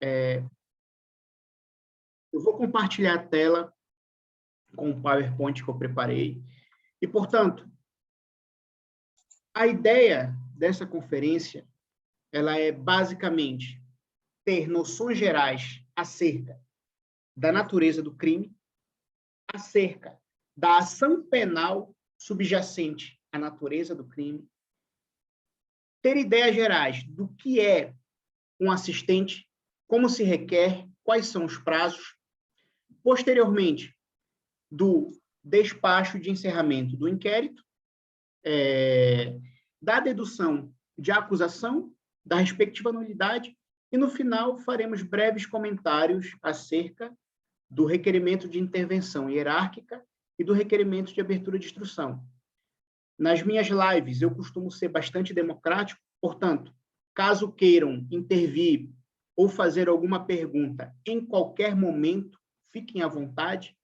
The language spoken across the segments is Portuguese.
Eu vou compartilhar a tela com o PowerPoint que eu preparei. E, portanto, a ideia dessa conferência, ela é basicamente ter noções gerais acerca da natureza do crime, acerca da ação penal subjacente à natureza do crime, ter ideias gerais do que é um assistente, como se requer, quais são os prazos, posteriormente, do despacho de encerramento do inquérito, da dedução de acusação, da respectiva nulidade, e, no final, faremos breves comentários acerca do requerimento de intervenção hierárquica e do requerimento de abertura de instrução. Nas minhas lives, eu costumo ser bastante democrático, portanto, caso queiram intervir ou fazer alguma pergunta em qualquer momento, fiquem à vontade.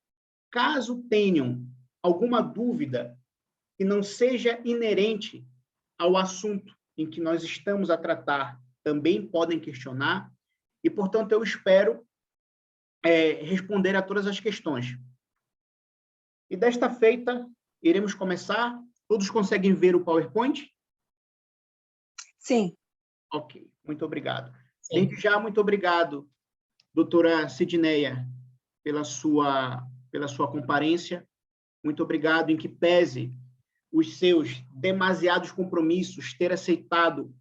Caso tenham alguma dúvida que não seja inerente ao assunto em que nós estamos a tratar, também podem questionar, e, portanto, eu espero responder a todas as questões. E desta feita, iremos começar. Todos conseguem ver o PowerPoint? Sim. Ok, muito obrigado. Sim. Desde já, muito obrigado, doutora Sidneia, pela sua comparência. Muito obrigado, em que pese os seus demasiados compromissos, ter aceitado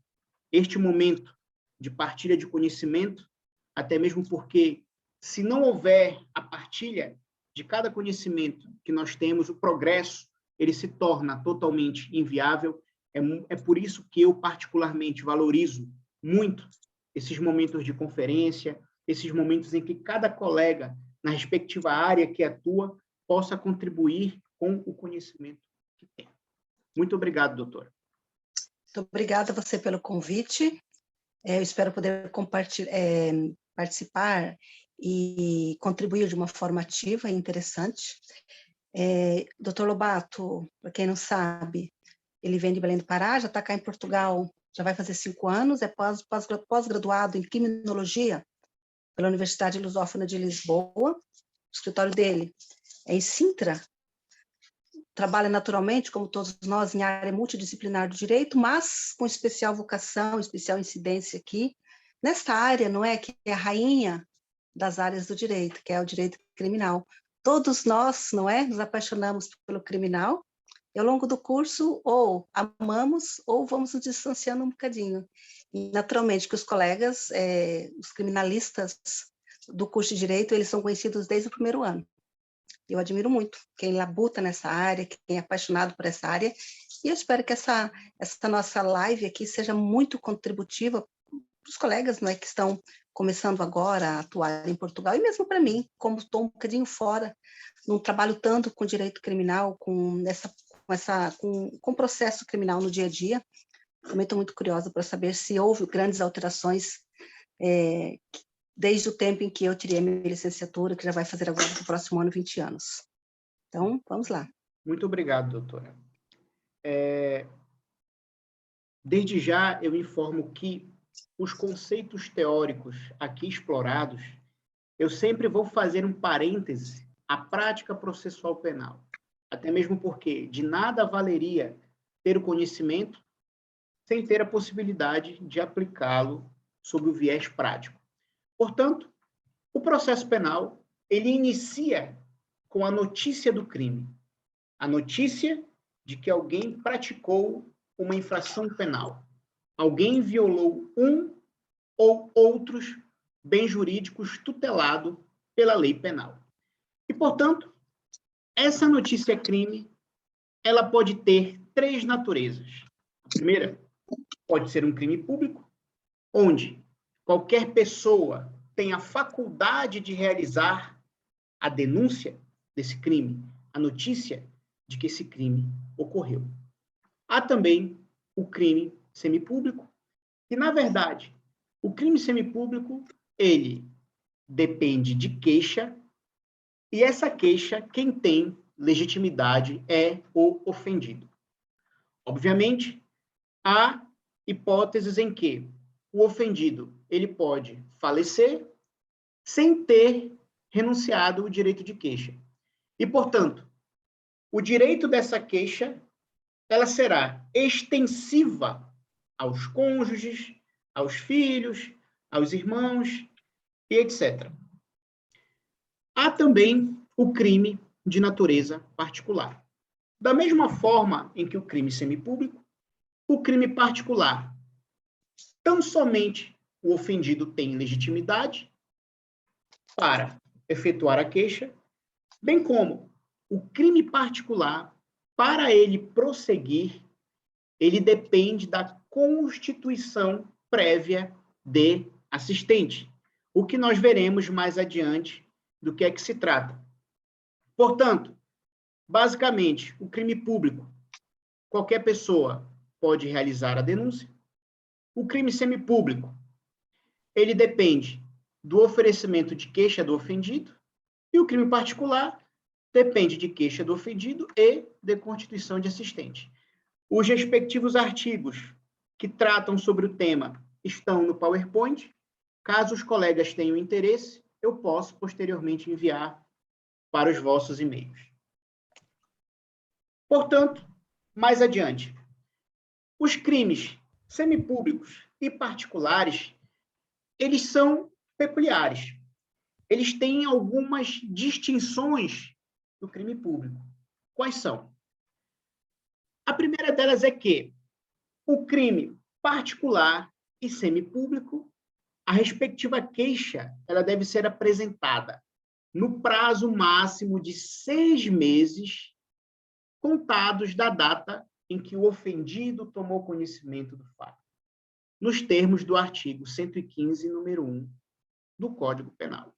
este momento de partilha de conhecimento, até mesmo porque, se não houver a partilha de cada conhecimento que nós temos, o progresso, ele se torna totalmente inviável. É por isso que eu, particularmente, valorizo muito esses momentos de conferência, esses momentos em que cada colega, na respectiva área que atua, possa contribuir com o conhecimento que tem. Muito obrigado, doutora. Muito obrigada a você pelo convite. Eu espero poder participar e contribuir de uma forma ativa e interessante. Doutor Lobato, para quem não sabe, ele vem de Belém do Pará, já está cá em Portugal, já vai fazer 5 anos, é pós-graduado em Criminologia pela Universidade Lusófona de Lisboa. O escritório dele é em Sintra. Trabalha naturalmente, como todos nós, em área multidisciplinar do direito, mas com especial vocação, especial incidência aqui, nesta área, não é, que é a rainha das áreas do direito, que é o direito criminal. Todos nós, não é, nos apaixonamos pelo criminal, e ao longo do curso, ou amamos, ou vamos nos distanciando um bocadinho. E, naturalmente, que os colegas, os criminalistas do curso de Direito, eles são conhecidos desde o primeiro ano. Eu admiro muito quem labuta nessa área, quem é apaixonado por essa área, e eu espero que essa nossa live aqui seja muito contributiva para os colegas, não é, que estão começando agora a atuar em Portugal, e mesmo para mim, como estou um bocadinho fora, não trabalho tanto com direito criminal, com processo criminal no dia a dia, também estou muito curiosa para saber se houve grandes alterações desde o tempo em que eu tirei a minha licenciatura, que já vai fazer agora no próximo ano 20 anos. Então, vamos lá. Muito obrigado, doutora. Desde já, eu informo que os conceitos teóricos aqui explorados, eu sempre vou fazer um parêntese à prática processual penal. Até mesmo porque de nada valeria ter o conhecimento sem ter a possibilidade de aplicá-lo sob o viés prático. Portanto, o processo penal, ele inicia com a notícia do crime. A notícia de que alguém praticou uma infração penal. Alguém violou um ou outros bens jurídicos tutelados pela lei penal. E, portanto, essa notícia crime, ela pode ter 3 naturezas. A primeira, pode ser um crime público, onde qualquer pessoa tem a faculdade de realizar a denúncia desse crime, a notícia de que esse crime ocorreu. Há também o crime semipúblico, que, na verdade, o crime semipúblico, ele depende de queixa, e essa queixa, quem tem legitimidade é o ofendido. Obviamente, há hipóteses em que o ofendido ele pode falecer sem ter renunciado o direito de queixa. E, portanto, o direito dessa queixa ela será extensiva aos cônjuges, aos filhos, aos irmãos e etc. Há também o crime de natureza particular. Da mesma forma em que o crime semipúblico, o crime particular, tão somente o ofendido tem legitimidade para efetuar a queixa, bem como o crime particular, para ele prosseguir, ele depende da constituição prévia de assistente, o que nós veremos mais adiante do que é que se trata. Portanto, basicamente, o crime público, qualquer pessoa pode realizar a denúncia. O crime semipúblico, ele depende do oferecimento de queixa do ofendido, e o crime particular depende de queixa do ofendido e de constituição de assistente. Os respectivos artigos que tratam sobre o tema estão no PowerPoint. Caso os colegas tenham interesse, eu posso posteriormente enviar para os vossos e-mails. Portanto, mais adiante, os crimes semipúblicos e particulares, eles são peculiares. Eles têm algumas distinções do crime público. Quais são? A primeira delas é que o crime particular e semipúblico, a respectiva queixa, ela deve ser apresentada no prazo máximo de 6 meses, contados da data em que o ofendido tomou conhecimento do fato, nos termos do artigo 115, número 1 do Código Penal.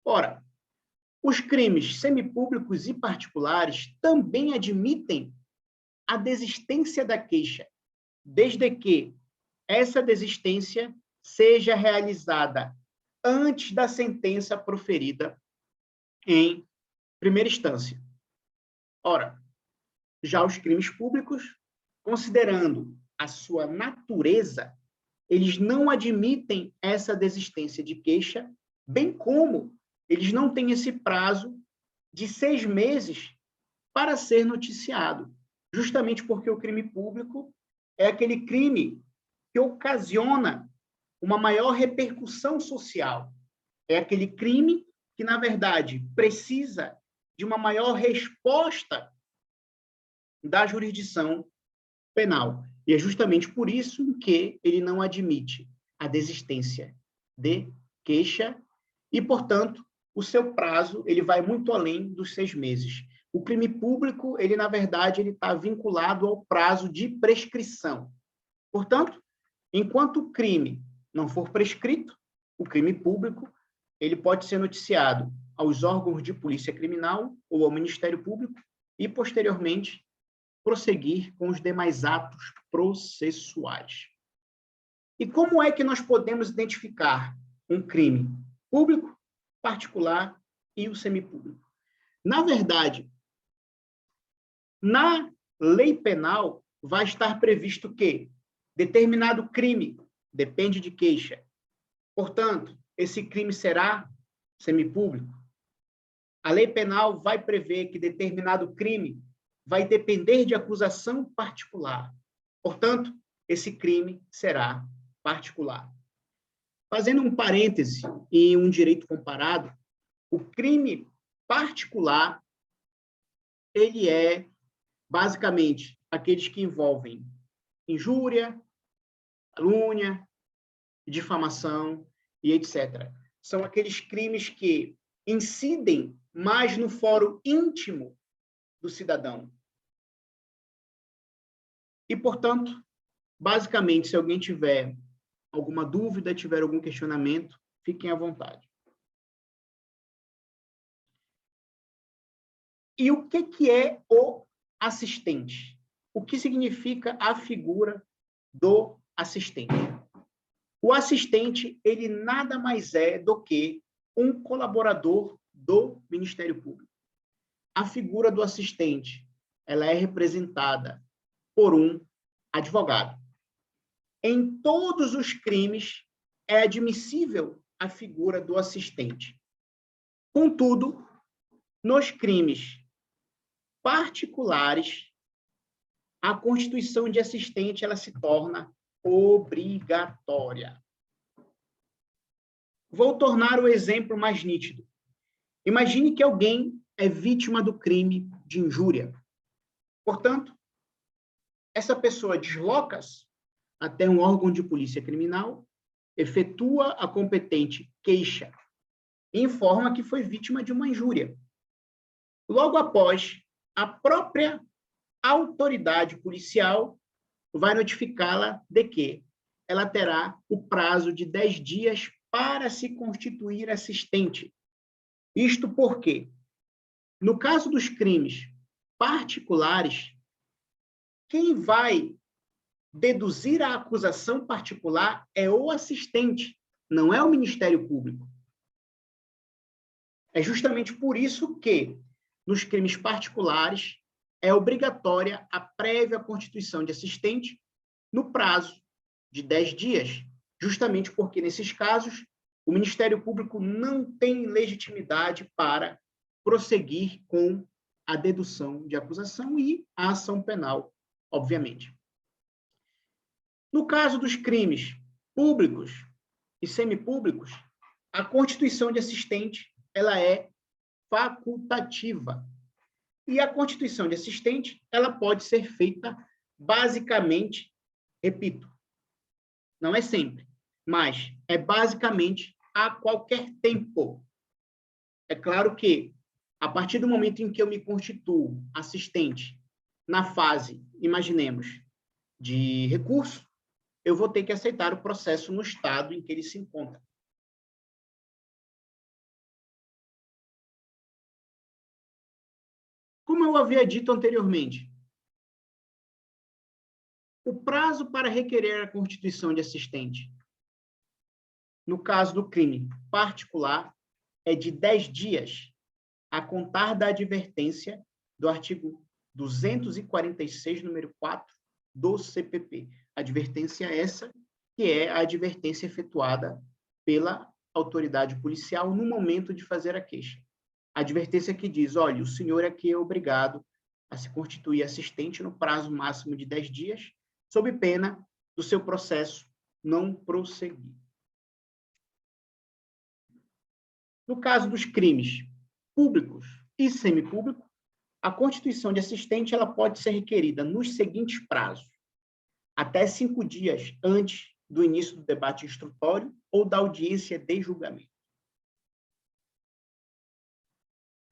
Ora, os crimes semipúblicos e particulares também admitem a desistência da queixa, desde que essa desistência seja realizada antes da sentença proferida em primeira instância. Ora, já os crimes públicos, considerando a sua natureza, eles não admitem essa desistência de queixa, bem como eles não têm esse prazo de 6 meses para ser noticiado, justamente porque o crime público é aquele crime que ocasiona uma maior repercussão social. É aquele crime que, na verdade, precisa de uma maior resposta da jurisdição penal. E é justamente por isso que ele não admite a desistência de queixa e, portanto, o seu prazo ele vai muito além dos 6 meses. O crime público, ele, na verdade, ele está vinculado ao prazo de prescrição. Portanto, enquanto o crime não for prescrito, o crime público, ele pode ser noticiado aos órgãos de polícia criminal ou ao Ministério Público e, posteriormente, prosseguir com os demais atos processuais. E como é que nós podemos identificar um crime público, particular e o semipúblico? Na verdade, na lei penal vai estar previsto que determinado crime depende de queixa. Portanto, esse crime será semipúblico. A lei penal vai prever que determinado crime vai depender de acusação particular. Portanto, esse crime será particular. Fazendo um parêntese e um direito comparado, o crime particular, ele é, basicamente, aqueles que envolvem injúria, calúnia, difamação e etc. São aqueles crimes que incidem mais no fórum íntimo do cidadão. E, portanto, basicamente, se alguém tiver alguma dúvida, tiver algum questionamento, fiquem à vontade. E o que é o assistente? O que significa a figura do assistente? O assistente, ele nada mais é do que um colaborador do Ministério Público. A figura do assistente, ela é representada por um advogado. em todos os crimes é admissível a figura do assistente. Contudo, nos crimes particulares, a constituição de assistente ela se torna obrigatória. Vou tornar o exemplo mais nítido. Imagine que alguém é vítima do crime de injúria. Portanto, essa pessoa desloca-se até um órgão de polícia criminal, efetua a competente queixa e informa que foi vítima de uma injúria. Logo após, a própria autoridade policial vai notificá-la de que ela terá o prazo de 10 dias para se constituir assistente. Isto porque, no caso dos crimes particulares, quem vai deduzir a acusação particular é o assistente, não é o Ministério Público. É justamente por isso que, nos crimes particulares, é obrigatória a prévia constituição de assistente no prazo de 10 dias, justamente porque, nesses casos, o Ministério Público não tem legitimidade para prosseguir com a dedução de acusação e a ação penal, obviamente. No caso dos crimes públicos e semipúblicos, a constituição de assistente ela é facultativa. E a constituição de assistente ela pode ser feita basicamente, repito, não é sempre, mas é basicamente a qualquer tempo. É claro que, a partir do momento em que eu me constituo assistente na fase, imaginemos, de recurso, eu vou ter que aceitar o processo no estado em que ele se encontra. Como eu havia dito anteriormente, o prazo para requerer a constituição de assistente, no caso do crime particular, é de 10 dias, a contar da advertência do artigo 246, número 4, do CPP. Advertência essa, que é a advertência efetuada pela autoridade policial no momento de fazer a queixa. A advertência que diz, olha, o senhor aqui é obrigado a se constituir assistente no prazo máximo de 10 dias, sob pena do seu processo não prosseguir. No caso dos crimes públicos e semipúblicos, a constituição de assistente ela pode ser requerida nos seguintes prazos: até 5 dias antes do início do debate instrutório ou da audiência de julgamento.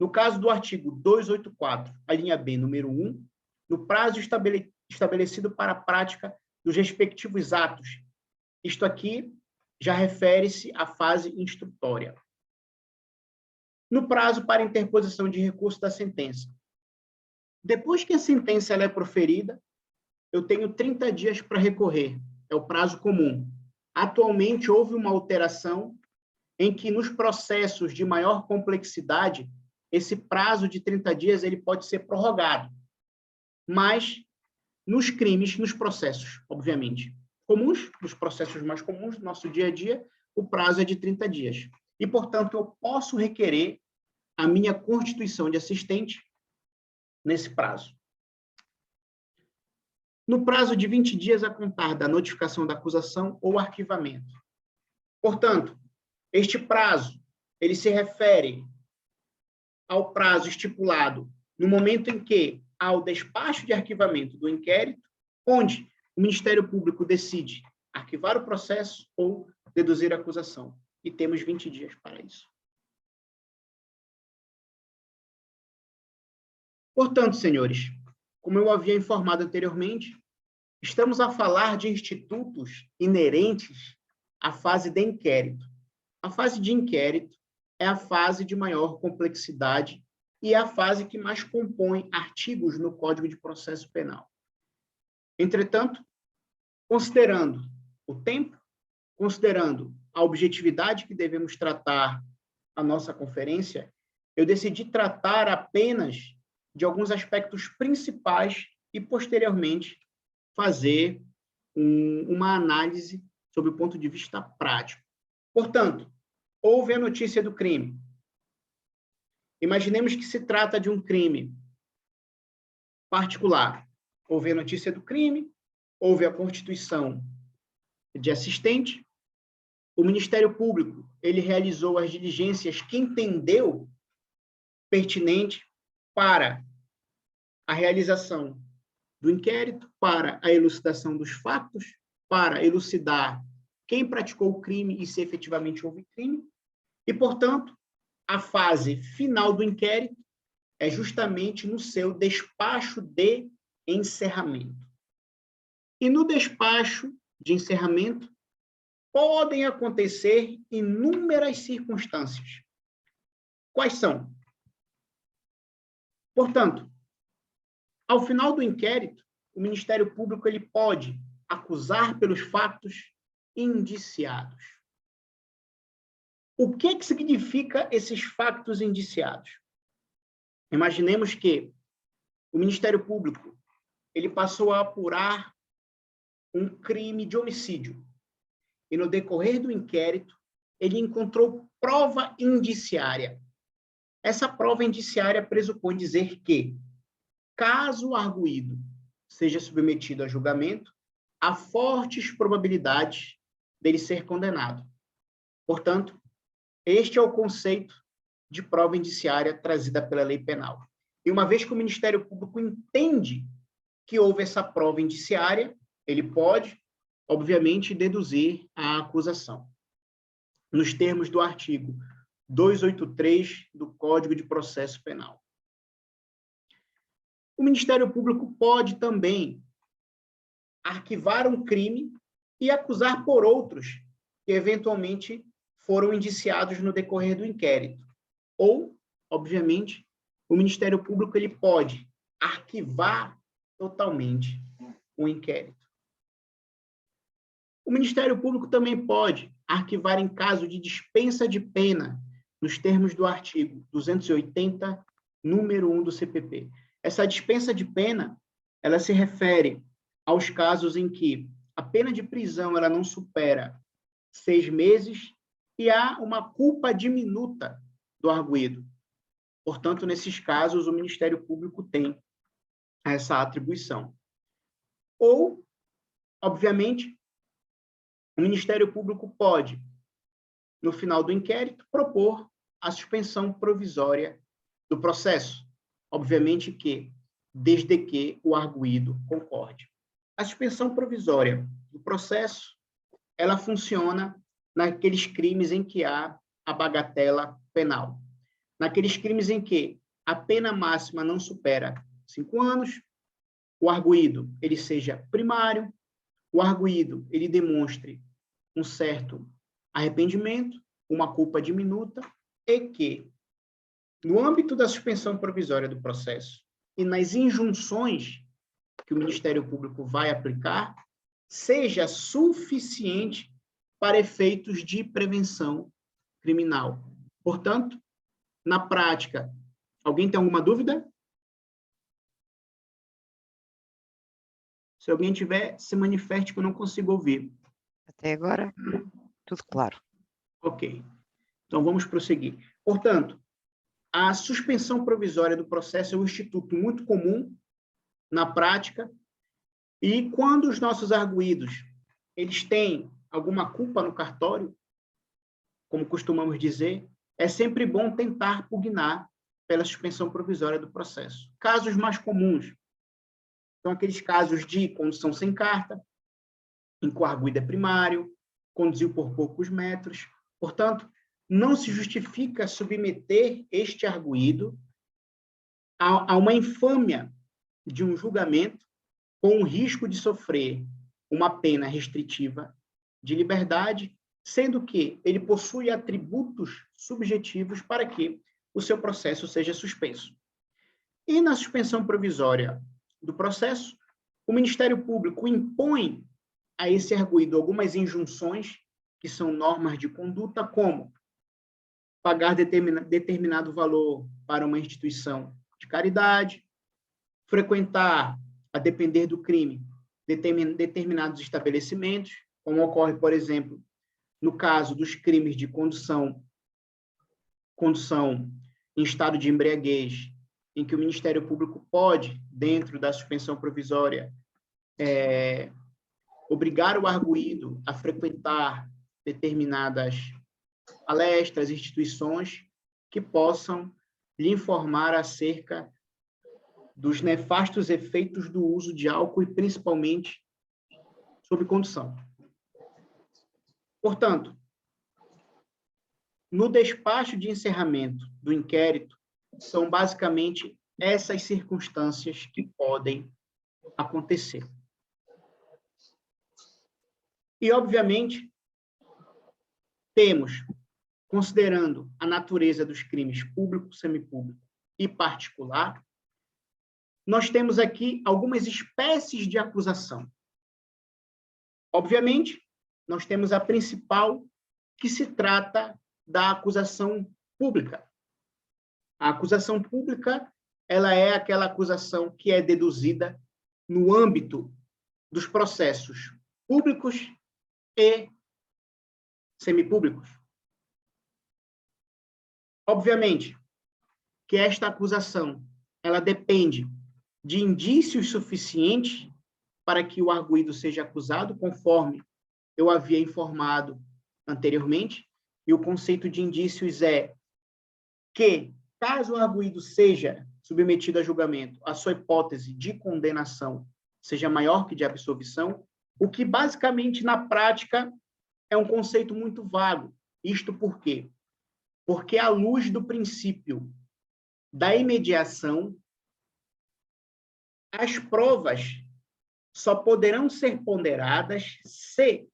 No caso do artigo 284, a linha B, número 1, no prazo estabelecido para a prática dos respectivos atos. Isto aqui já refere-se à fase instrutória. No prazo para interposição de recurso da sentença. Depois que a sentença ela é proferida, eu tenho 30 dias para recorrer. É o prazo comum. Atualmente, houve uma alteração em que, nos processos de maior complexidade, esse prazo de 30 dias ele pode ser prorrogado. Mas, nos crimes, nos processos, obviamente, comuns, nos processos mais comuns do nosso dia a dia, o prazo é de 30 dias. E, portanto, eu posso requerer a minha constituição de assistente nesse prazo. No prazo de 20 dias a contar da notificação da acusação ou arquivamento. Portanto, este prazo, ele se refere ao prazo estipulado no momento em que há o despacho de arquivamento do inquérito, onde o Ministério Público decide arquivar o processo ou deduzir a acusação. E temos 20 dias para isso. Portanto, senhores, como eu havia informado anteriormente, estamos a falar de institutos inerentes à fase de inquérito. A fase de inquérito é a fase de maior complexidade e é a fase que mais compõe artigos no Código de Processo Penal. Entretanto, considerando o tempo, considerando a objetividade que devemos tratar a nossa conferência, eu decidi tratar apenas de alguns aspectos principais e, posteriormente, fazer uma análise sob o ponto de vista prático. Portanto, houve a notícia do crime. Imaginemos que se trata de um crime particular. Houve a notícia do crime, houve a constituição de assistente, o Ministério Público, ele realizou as diligências que entendeu pertinente para a realização do inquérito, para a elucidação dos fatos, para elucidar quem praticou o crime e se efetivamente houve crime, e, portanto, a fase final do inquérito é justamente no seu despacho de encerramento. E no despacho de encerramento podem acontecer inúmeras circunstâncias. Quais são? Portanto, ao final do inquérito, o Ministério Público ele pode acusar pelos fatos indiciados. O que significa esses fatos indiciados? Imaginemos que o Ministério Público ele passou a apurar um crime de homicídio e, no decorrer do inquérito, ele encontrou prova indiciária. Essa prova indiciária pressupõe dizer que, caso o arguido seja submetido a julgamento, há fortes probabilidades dele ser condenado. Portanto, este é o conceito de prova indiciária trazida pela lei penal. E uma vez que o Ministério Público entende que houve essa prova indiciária, ele pode, obviamente, deduzir a acusação. Nos termos do artigo 283 do Código de Processo Penal. O Ministério Público pode também arquivar um crime e acusar por outros que, eventualmente, foram indiciados no decorrer do inquérito. Ou, obviamente, o Ministério Público ele pode arquivar totalmente o inquérito. O Ministério Público também pode arquivar em caso de dispensa de pena, nos termos do artigo 280, número 1 do CPP. Essa dispensa de pena, ela se refere aos casos em que a pena de prisão ela não supera 6 meses e há uma culpa diminuta do arguido. Portanto, nesses casos, o Ministério Público tem essa atribuição. Ou, obviamente, o Ministério Público pode, no final do inquérito, propor a suspensão provisória do processo. Obviamente que, desde que o arguido concorde. A suspensão provisória do processo, ela funciona naqueles crimes em que há a bagatela penal. Naqueles crimes em que a pena máxima não supera 5 anos, o arguido ele seja primário, o arguido ele demonstre um certo arrependimento, uma culpa diminuta, e que, no âmbito da suspensão provisória do processo e nas injunções que o Ministério Público vai aplicar, seja suficiente para efeitos de prevenção criminal. Portanto, na prática, alguém tem alguma dúvida? Se alguém tiver, se manifeste que eu não consigo ouvir. Até agora, tudo claro. Ok. Então, vamos prosseguir. Portanto, a suspensão provisória do processo é um instituto muito comum na prática, e quando os nossos arguidos eles têm alguma culpa no cartório, como costumamos dizer, é sempre bom tentar pugnar pela suspensão provisória do processo. Casos mais comuns são aqueles casos de condução sem carta, em que o arguido é primário, conduziu por poucos metros. Portanto, não se justifica submeter este arguido a uma infâmia de um julgamento com o risco de sofrer uma pena restritiva de liberdade, sendo que ele possui atributos subjetivos para que o seu processo seja suspenso. E na suspensão provisória do processo, o Ministério Público impõe a esse arguido algumas injunções, que são normas de conduta, como pagar determinado valor para uma instituição de caridade, frequentar, a depender do crime, determinados estabelecimentos, como ocorre, por exemplo, no caso dos crimes de condução em estado de embriaguez, em que o Ministério Público pode, dentro da suspensão provisória, obrigar o arguido a frequentar determinadas palestras, instituições que possam lhe informar acerca dos nefastos efeitos do uso de álcool e, principalmente, sobre condução. Portanto, no despacho de encerramento do inquérito, são basicamente essas circunstâncias que podem acontecer. E, obviamente, temos, considerando a natureza dos crimes público, semipúblico e particular, nós temos aqui algumas espécies de acusação. Obviamente, nós temos a principal, que se trata da acusação pública. A acusação pública, ela é aquela acusação que é deduzida no âmbito dos processos públicos e semipúblicos. Obviamente que esta acusação, ela depende de indícios suficientes para que o arguido seja acusado, conforme eu havia informado anteriormente, e o conceito de indícios é que, caso o arguido seja submetido a julgamento, a sua hipótese de condenação seja maior que de absolvição, o que basicamente, na prática, é um conceito muito vago. Isto por quê? Porque, à luz do princípio da imediação, as provas só poderão ser ponderadas se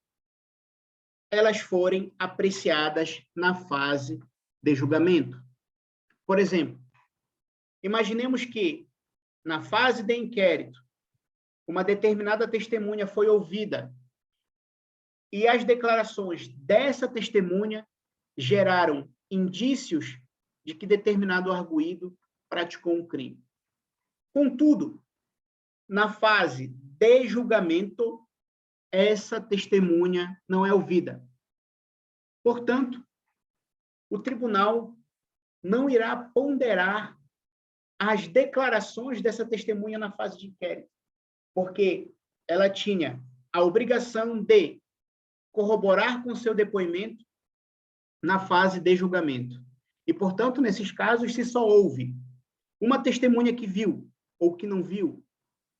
elas forem apreciadas na fase de julgamento. Por exemplo, imaginemos que, na fase de inquérito, uma determinada testemunha foi ouvida e as declarações dessa testemunha geraram indícios de que determinado arguido praticou um crime. Contudo, na fase de julgamento, essa testemunha não é ouvida. Portanto, o tribunal não irá ponderar as declarações dessa testemunha na fase de inquérito, porque ela tinha a obrigação de corroborar com seu depoimento na fase de julgamento. E, portanto, nesses casos, se só houve uma testemunha que viu ou que não viu,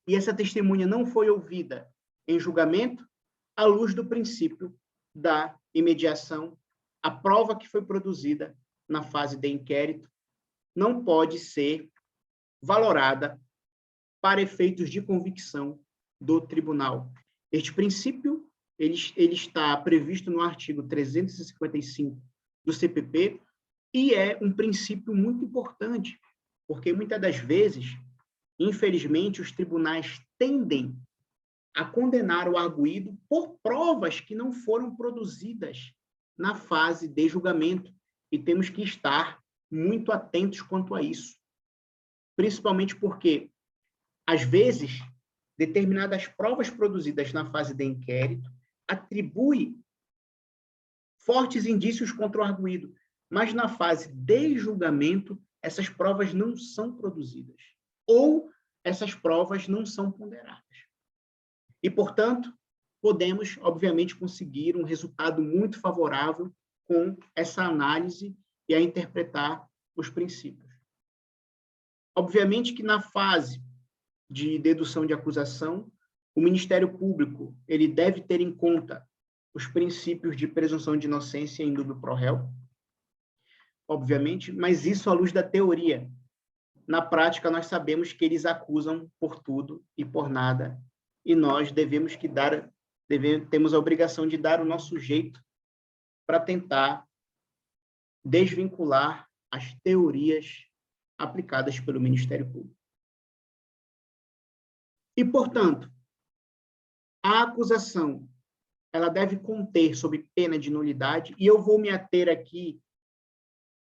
e essa testemunha não foi ouvida em julgamento, à luz do princípio da imediação, a prova que foi produzida na fase de inquérito não pode ser valorada para efeitos de convicção do tribunal. Este princípio ele está previsto no artigo 355 do CPP e é um princípio muito importante, porque muitas das vezes, infelizmente, os tribunais tendem a condenar o arguido por provas que não foram produzidas na fase de julgamento, e temos que estar muito atentos quanto a isso. Principalmente porque, às vezes, determinadas provas produzidas na fase de inquérito atribuem fortes indícios contra o arguido, mas na fase de julgamento, essas provas não são produzidas, ou essas provas não são ponderadas. E, portanto, podemos, obviamente, conseguir um resultado muito favorável com essa análise e a interpretar os princípios. Obviamente que na fase de dedução de acusação, o Ministério Público ele deve ter em conta os princípios de presunção de inocência em dúvio pro réu, obviamente, mas isso à luz da teoria. Na prática, nós sabemos que eles acusam por tudo e por nada, e nós temos a obrigação de dar o nosso jeito para tentar desvincular as teorias aplicadas pelo Ministério Público. E, portanto, a acusação ela deve conter, sob pena de nulidade, e eu vou me ater aqui,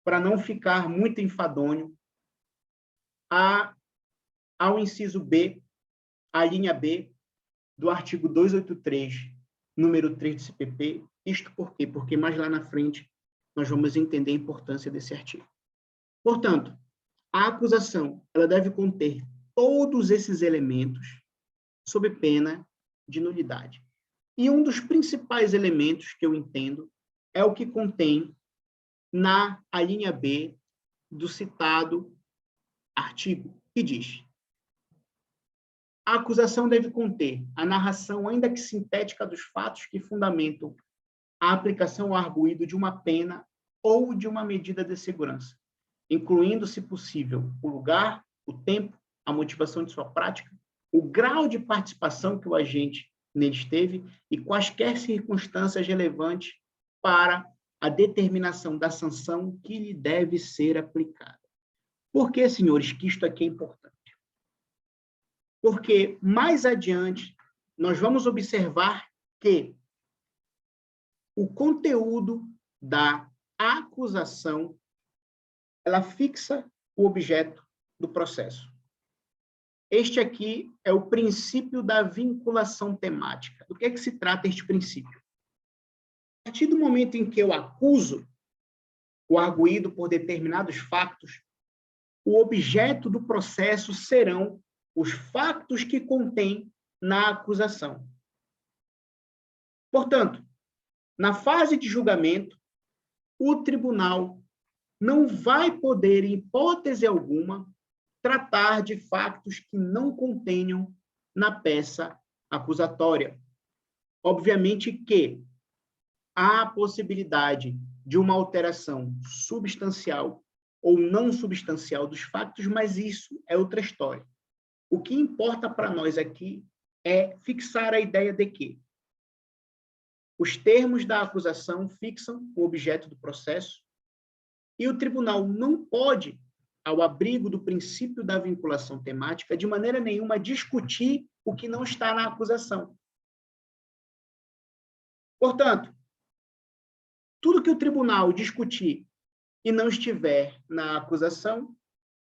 para não ficar muito enfadonho, ao inciso B, a linha B, do artigo 283, número 3 do CPP. Isto por quê? Porque mais lá na frente nós vamos entender a importância desse artigo. Portanto, a acusação ela deve conter todos esses elementos sob pena de nulidade. E um dos principais elementos que eu entendo é o que contém na alínea B do citado artigo, que diz: a acusação deve conter a narração, ainda que sintética, dos fatos que fundamentam a aplicação ao arguido de uma pena ou de uma medida de segurança, incluindo, se possível, o lugar, o tempo, a motivação de sua prática, o grau de participação que o agente neles teve e quaisquer circunstâncias relevantes para a determinação da sanção que lhe deve ser aplicada. Por que, senhores, que isto aqui é importante? Porque mais adiante nós vamos observar que o conteúdo da acusação ela fixa o objeto do processo. Este aqui é o princípio da vinculação temática. Do que se trata este princípio? A partir do momento em que eu acuso o arguido por determinados fatos, o objeto do processo serão os fatos que contém na acusação. Portanto, na fase de julgamento, o tribunal não vai poder, em hipótese alguma, tratar de fatos que não contenham na peça acusatória. Obviamente que há a possibilidade de uma alteração substancial ou não substancial dos fatos, mas isso é outra história. O que importa para nós aqui é fixar a ideia de que os termos da acusação fixam o objeto do processo e o tribunal não pode, ao abrigo do princípio da vinculação temática, de maneira nenhuma discutir o que não está na acusação. Portanto, tudo que o tribunal discutir e não estiver na acusação,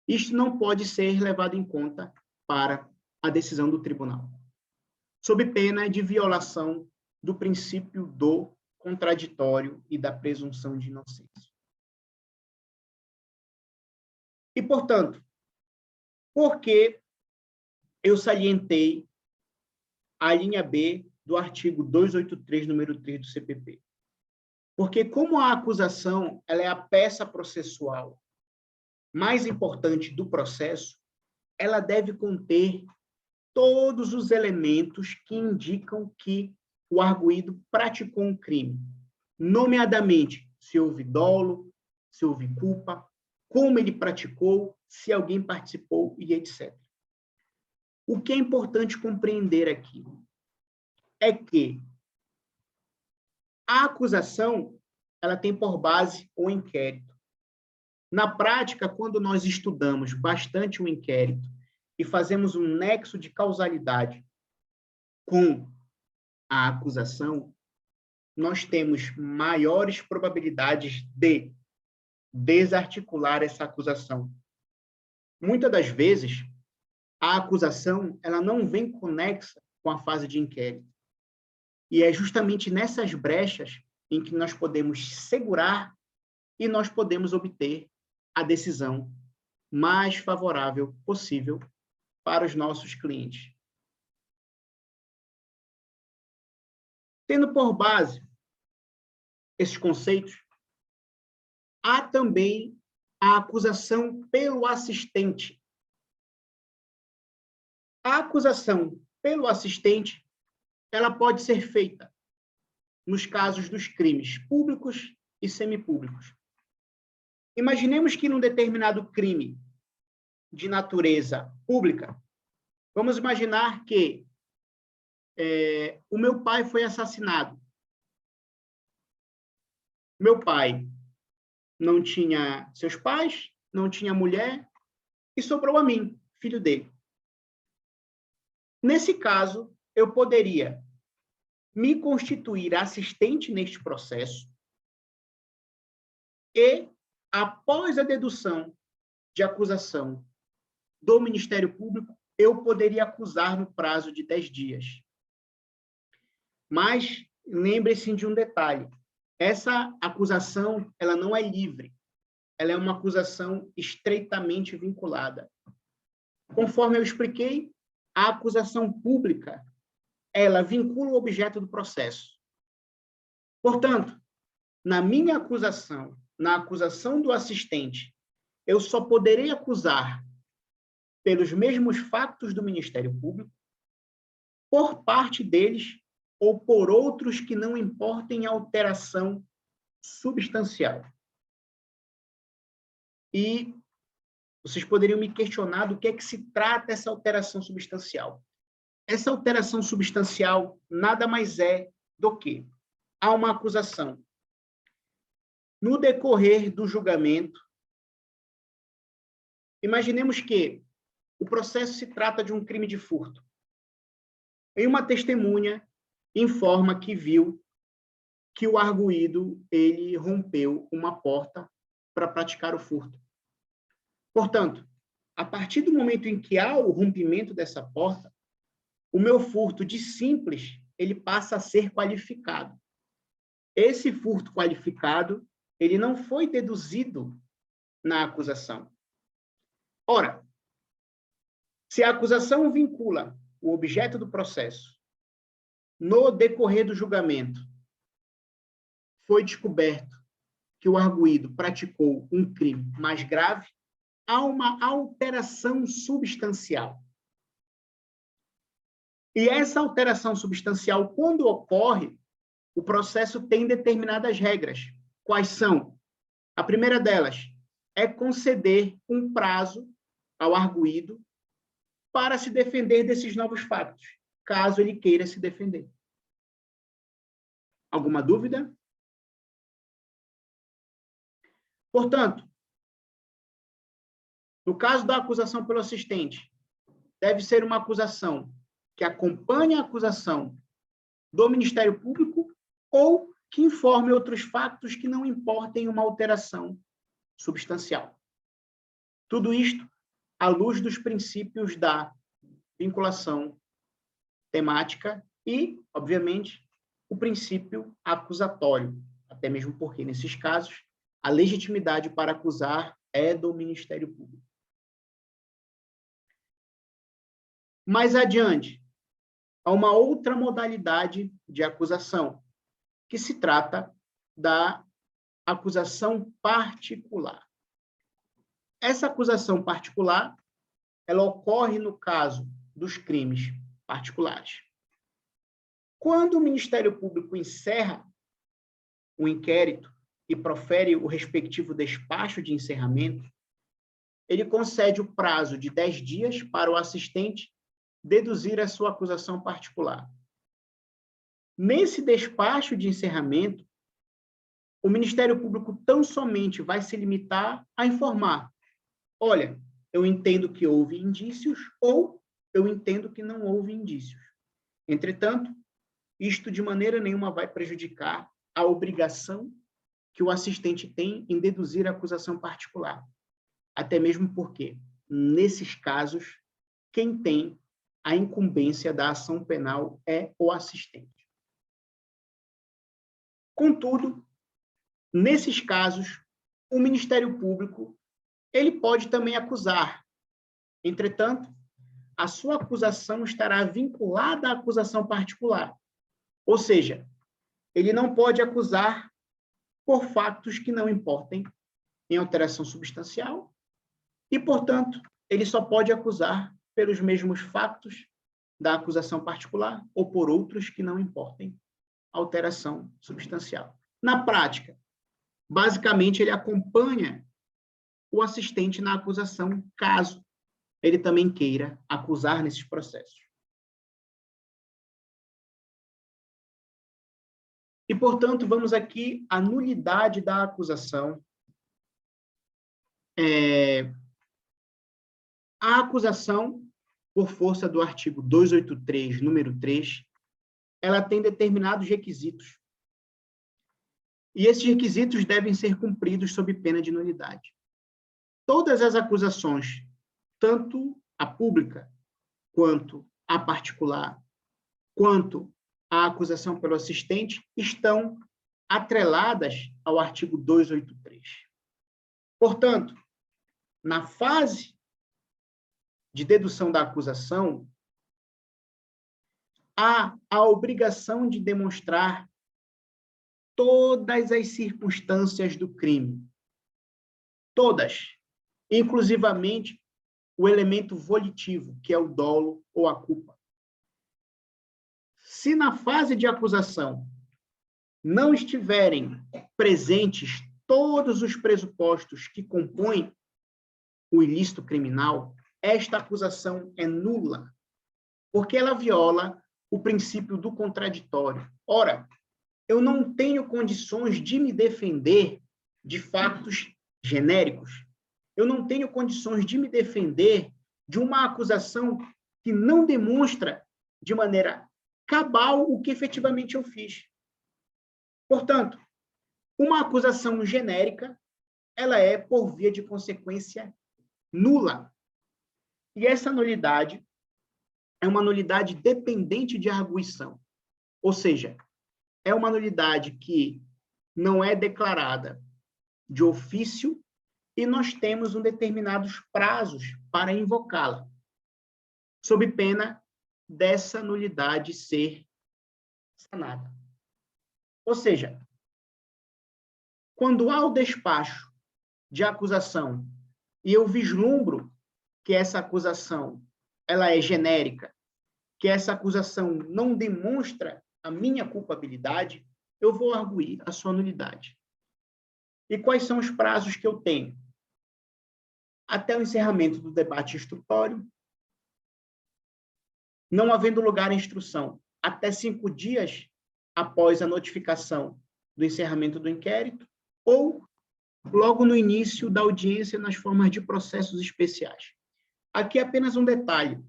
isto não pode ser levado em conta para a decisão do tribunal, sob pena de violação do princípio do contraditório e da presunção de inocência. E, portanto, por que eu salientei a linha B do artigo 283, número 3 do CPP? Porque, como a acusação ela é a peça processual mais importante do processo, ela deve conter todos os elementos que indicam que o arguido praticou um crime, nomeadamente se houve dolo, se houve culpa, como ele praticou, se alguém participou e etc. O que é importante compreender aqui é que a acusação ela tem por base o inquérito. Na prática, quando nós estudamos bastante o inquérito e fazemos um nexo de causalidade com a acusação, nós temos maiores probabilidades de desarticular essa acusação. Muitas das vezes, a acusação ela não vem conexa com a fase de inquérito. E é justamente nessas brechas em que nós podemos segurar e nós podemos obter a decisão mais favorável possível para os nossos clientes. Tendo por base esses conceitos, há também a acusação pelo assistente. A acusação pelo assistente, ela pode ser feita nos casos dos crimes públicos e semipúblicos. Imaginemos que num determinado crime de natureza pública, vamos imaginar que o meu pai foi assassinado. Meu pai não tinha seus pais, não tinha mulher, e sobrou a mim, filho dele. Nesse caso, eu poderia me constituir assistente neste processo e, após a dedução de acusação do Ministério Público, eu poderia acusar no prazo de 10 dias. Mas lembre-se de um detalhe. Essa acusação, ela não é livre. Ela é uma acusação estreitamente vinculada. Conforme eu expliquei, a acusação pública, ela vincula o objeto do processo. Portanto, na minha acusação, na acusação do assistente, eu só poderei acusar pelos mesmos fatos do Ministério Público, por parte deles ou por outros que não importem alteração substancial. E vocês poderiam me questionar do que é que se trata essa alteração substancial. Essa alteração substancial nada mais é do que há uma acusação. No decorrer do julgamento, imaginemos que o processo se trata de um crime de furto. E uma testemunha informa que viu que o arguido ele rompeu uma porta para praticar o furto. Portanto, a partir do momento em que há o rompimento dessa porta, o meu furto de simples, ele passa a ser qualificado. Esse furto qualificado, ele não foi deduzido na acusação. Ora, se a acusação vincula o objeto do processo, no decorrer do julgamento, foi descoberto que o arguido praticou um crime mais grave, há uma alteração substancial. E essa alteração substancial, quando ocorre, o processo tem determinadas regras. Quais são? A primeira delas é conceder um prazo ao arguido para se defender desses novos fatos, caso ele queira se defender. Alguma dúvida? Portanto, no caso da acusação pelo assistente, deve ser uma acusação que acompanhe a acusação do Ministério Público ou que informe outros fatos que não importem uma alteração substancial. Tudo isto à luz dos princípios da vinculação temática e, obviamente, o princípio acusatório, até mesmo porque, nesses casos, a legitimidade para acusar é do Ministério Público. Mais adiante, há uma outra modalidade de acusação, que se trata da acusação particular. Essa acusação particular, ela ocorre no caso dos crimes particulares. Quando o Ministério Público encerra o inquérito e profere o respectivo despacho de encerramento, ele concede o prazo de 10 dias para o assistente deduzir a sua acusação particular. Nesse despacho de encerramento, o Ministério Público tão somente vai se limitar a informar: olha, eu entendo que houve indícios ou eu entendo que não houve indícios. Entretanto, isto de maneira nenhuma vai prejudicar a obrigação que o assistente tem em deduzir a acusação particular. Até mesmo porque, nesses casos, quem tem a incumbência da ação penal é o assistente. Contudo, nesses casos, o Ministério Público ele pode também acusar. Entretanto, a sua acusação estará vinculada à acusação particular. Ou seja, ele não pode acusar por fatos que não importem em alteração substancial e, portanto, ele só pode acusar pelos mesmos fatos da acusação particular ou por outros que não importem alteração substancial. Na prática, basicamente, ele acompanha o assistente na acusação, caso ele também queira acusar nesses processos. E, portanto, vamos aqui à nulidade da acusação. A acusação, por força do artigo 283, número 3, ela tem determinados requisitos. E esses requisitos devem ser cumpridos sob pena de nulidade. Todas as acusações, tanto a pública, quanto a particular, quanto a acusação pelo assistente estão atreladas ao artigo 283. Portanto, na fase de dedução da acusação, há a obrigação de demonstrar todas as circunstâncias do crime. Todas, inclusivamente o elemento volitivo, que é o dolo ou a culpa. Se na fase de acusação não estiverem presentes todos os pressupostos que compõem o ilícito criminal, esta acusação é nula, porque ela viola o princípio do contraditório. Ora, eu não tenho condições de me defender de fatos genéricos. Eu não tenho condições de me defender de uma acusação que não demonstra de maneira cabal o que efetivamente eu fiz. Portanto, uma acusação genérica, ela é, por via de consequência, nula. E essa nulidade é uma nulidade dependente de arguição. Ou seja, é uma nulidade que não é declarada de ofício e nós temos determinados prazos para invocá-la, sob pena dessa nulidade ser sanada. Ou seja, quando há o despacho de acusação e eu vislumbro que essa acusação ela é genérica, que essa acusação não demonstra a minha culpabilidade, eu vou arguir a sua nulidade. E quais são os prazos que eu tenho? Até o encerramento do debate instrutório, não havendo lugar à instrução, até 5 dias após a notificação do encerramento do inquérito, ou logo no início da audiência nas formas de processos especiais. Aqui apenas um detalhe.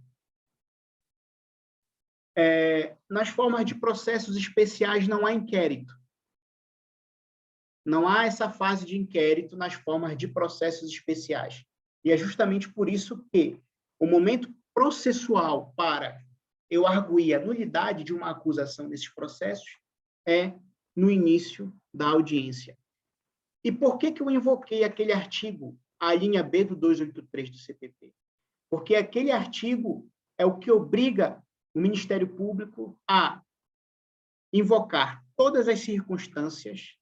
Nas formas de processos especiais não há inquérito. Não há essa fase de inquérito nas formas de processos especiais. E é justamente por isso que o momento processual para eu arguir a nulidade de uma acusação nesses processos é no início da audiência. E por que eu invoquei aquele artigo, a linha B do 283 do CPP? Porque aquele artigo é o que obriga o Ministério Público a invocar todas as circunstâncias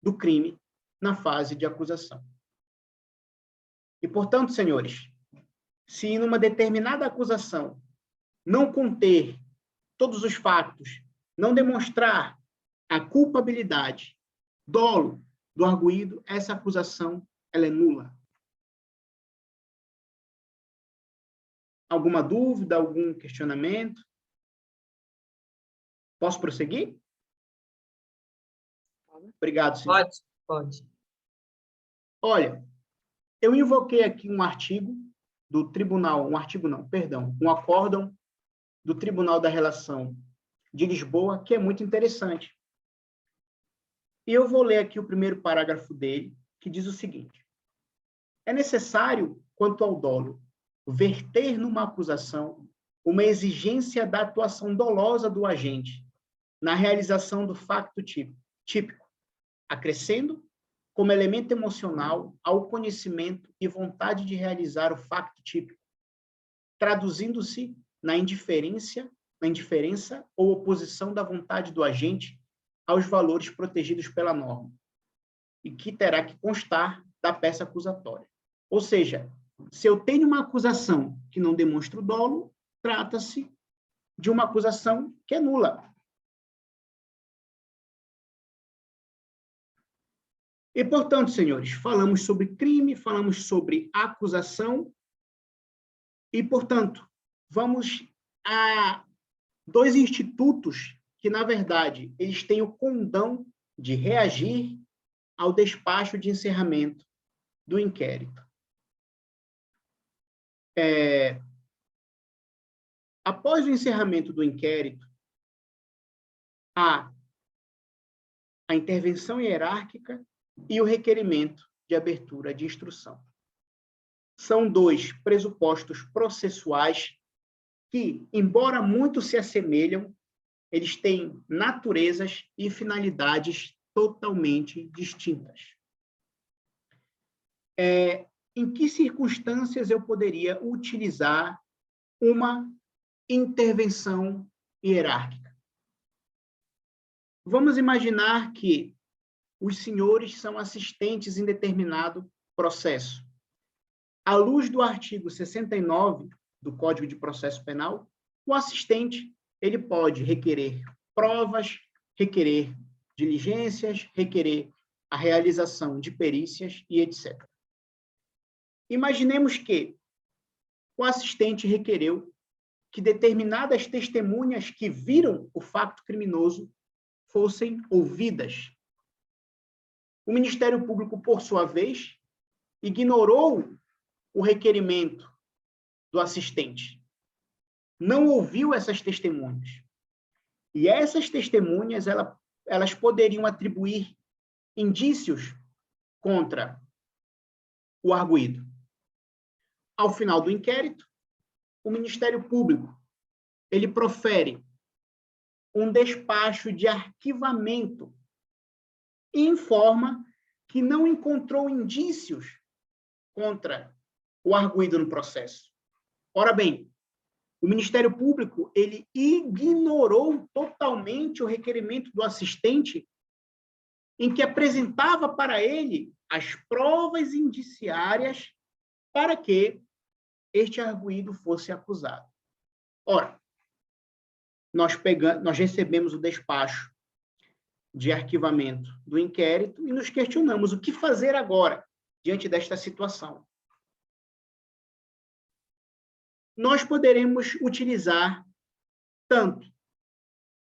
do crime na fase de acusação. E, portanto, senhores, se numa determinada acusação não conter todos os fatos, não demonstrar a culpabilidade, dolo do arguido, essa acusação ela é nula. Alguma dúvida, algum questionamento? Posso prosseguir? Obrigado, senhor. Pode. Olha, eu invoquei aqui um artigo do Tribunal, um acórdão do Tribunal da Relação de Lisboa, que é muito interessante. E eu vou ler aqui o primeiro parágrafo dele, que diz o seguinte: é necessário, quanto ao dolo, verter numa acusação uma exigência da atuação dolosa do agente na realização do facto típico, acrescendo como elemento emocional ao conhecimento e vontade de realizar o facto típico, traduzindo-se na indiferença ou oposição da vontade do agente aos valores protegidos pela norma, e que terá que constar da peça acusatória. Ou seja, se eu tenho uma acusação que não demonstra o dolo, trata-se de uma acusação que é nula. E, portanto, senhores, falamos sobre crime, falamos sobre acusação e, portanto, vamos a 2 institutos que, na verdade, eles têm o condão de reagir ao despacho de encerramento do inquérito. Após o encerramento do inquérito, há a intervenção hierárquica e o requerimento de abertura de instrução. São 2 pressupostos processuais que, embora muito se assemelham, eles têm naturezas e finalidades totalmente distintas. Em que circunstâncias eu poderia utilizar uma intervenção hierárquica? Vamos imaginar que os senhores são assistentes em determinado processo. À luz do artigo 69 do Código de Processo Penal, o assistente ele pode requerer provas, requerer diligências, requerer a realização de perícias e etc. Imaginemos que o assistente requereu que determinadas testemunhas que viram o fato criminoso fossem ouvidas. O Ministério Público, por sua vez, ignorou o requerimento do assistente. Não ouviu essas testemunhas. E essas testemunhas, elas poderiam atribuir indícios contra o arguido. Ao final do inquérito, o Ministério Público, ele profere um despacho de arquivamento e informa que não encontrou indícios contra o arguido no processo. Ora bem, o Ministério Público, ele ignorou totalmente o requerimento do assistente em que apresentava para ele as provas indiciárias para que este arguido fosse acusado. Ora, nós recebemos o despacho de arquivamento do inquérito e nos questionamos o que fazer agora diante desta situação. Nós poderemos utilizar tanto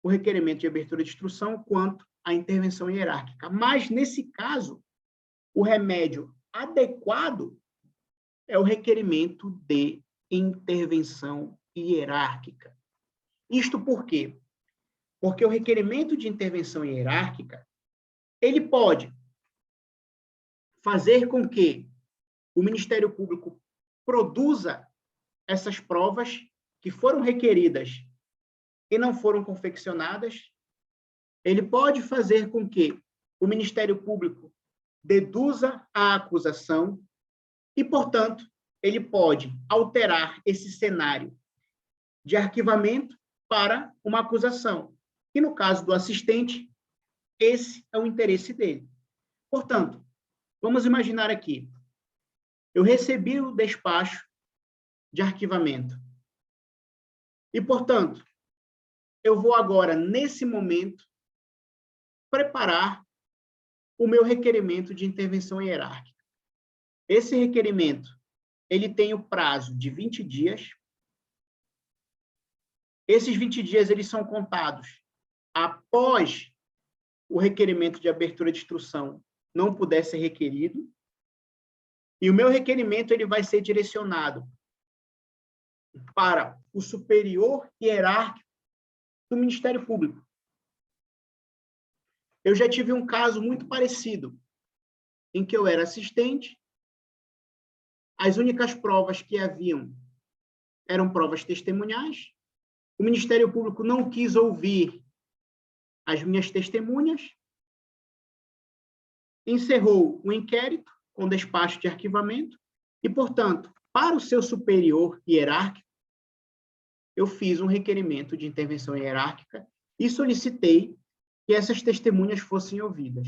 o requerimento de abertura de instrução quanto a intervenção hierárquica. Mas, nesse caso, o remédio adequado é o requerimento de intervenção hierárquica. Isto por quê? Porque o requerimento de intervenção hierárquica, ele pode fazer com que o Ministério Público produza essas provas que foram requeridas e não foram confeccionadas. Ele pode fazer com que o Ministério Público deduza a acusação e, portanto, ele pode alterar esse cenário de arquivamento para uma acusação. E, no caso do assistente, esse é o interesse dele. Portanto, vamos imaginar aqui, eu recebi o despacho de arquivamento. E, portanto, eu vou agora, nesse momento, preparar o meu requerimento de intervenção hierárquica. Esse requerimento, ele tem o prazo de 20 dias. Esses 20 dias, eles são contados após o requerimento de abertura de instrução não puder ser requerido. E o meu requerimento, ele vai ser direcionado para o superior hierárquico do Ministério Público. Eu já tive um caso muito parecido, em que eu era assistente, as únicas provas que haviam eram provas testemunhais, o Ministério Público não quis ouvir as minhas testemunhas, encerrou o inquérito com despacho de arquivamento e, portanto, para o seu superior hierárquico, eu fiz um requerimento de intervenção hierárquica e solicitei que essas testemunhas fossem ouvidas.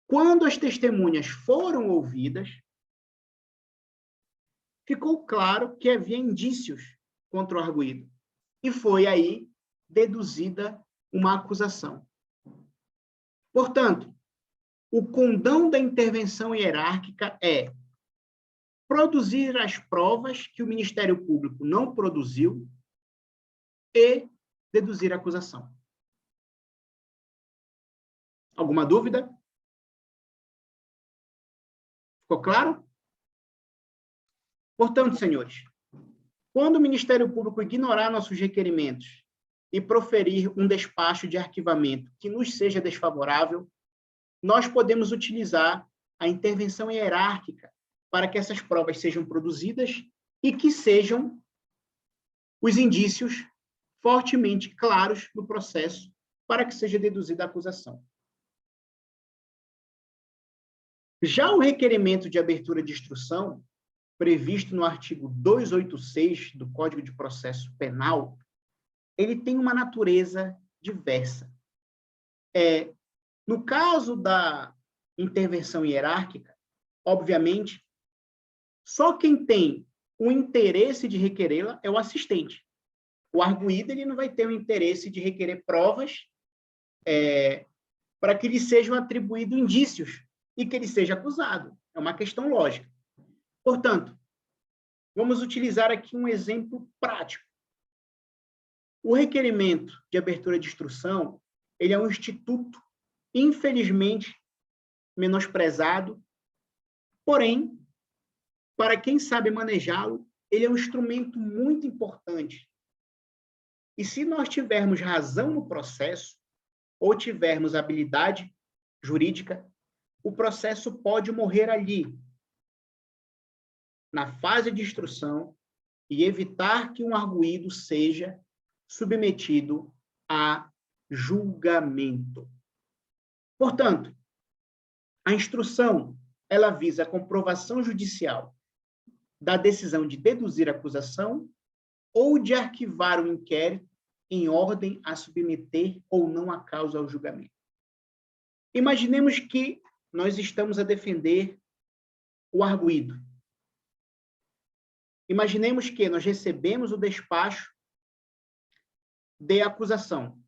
Quando as testemunhas foram ouvidas, ficou claro que havia indícios contra o arguido. E foi aí deduzida uma acusação. Portanto, o condão da intervenção hierárquica é produzir as provas que o Ministério Público não produziu e deduzir a acusação. Alguma dúvida? Ficou claro? Portanto, senhores, quando o Ministério Público ignorar nossos requerimentos e proferir um despacho de arquivamento que nos seja desfavorável, nós podemos utilizar a intervenção hierárquica para que essas provas sejam produzidas e que sejam os indícios fortemente claros no processo para que seja deduzida a acusação. Já o requerimento de abertura de instrução, previsto no artigo 286 do Código de Processo Penal, ele tem uma natureza diversa. No caso da intervenção hierárquica, obviamente, só quem tem o interesse de requerê-la é o assistente. O arguido ele não vai ter o interesse de requerer provas para que lhe sejam atribuídos indícios e que ele seja acusado. É uma questão lógica. Portanto, vamos utilizar aqui um exemplo prático. O requerimento de abertura de instrução, ele é um instituto, infelizmente, menosprezado, porém, para quem sabe manejá-lo, ele é um instrumento muito importante. E se nós tivermos razão no processo, ou tivermos habilidade jurídica, o processo pode morrer ali, na fase de instrução, e evitar que um arguido seja submetido a julgamento. Portanto, a instrução, ela visa a comprovação judicial da decisão de deduzir a acusação ou de arquivar o inquérito em ordem a submeter ou não a causa ao julgamento. Imaginemos que nós estamos a defender o arguido. Imaginemos que nós recebemos o despacho de acusação.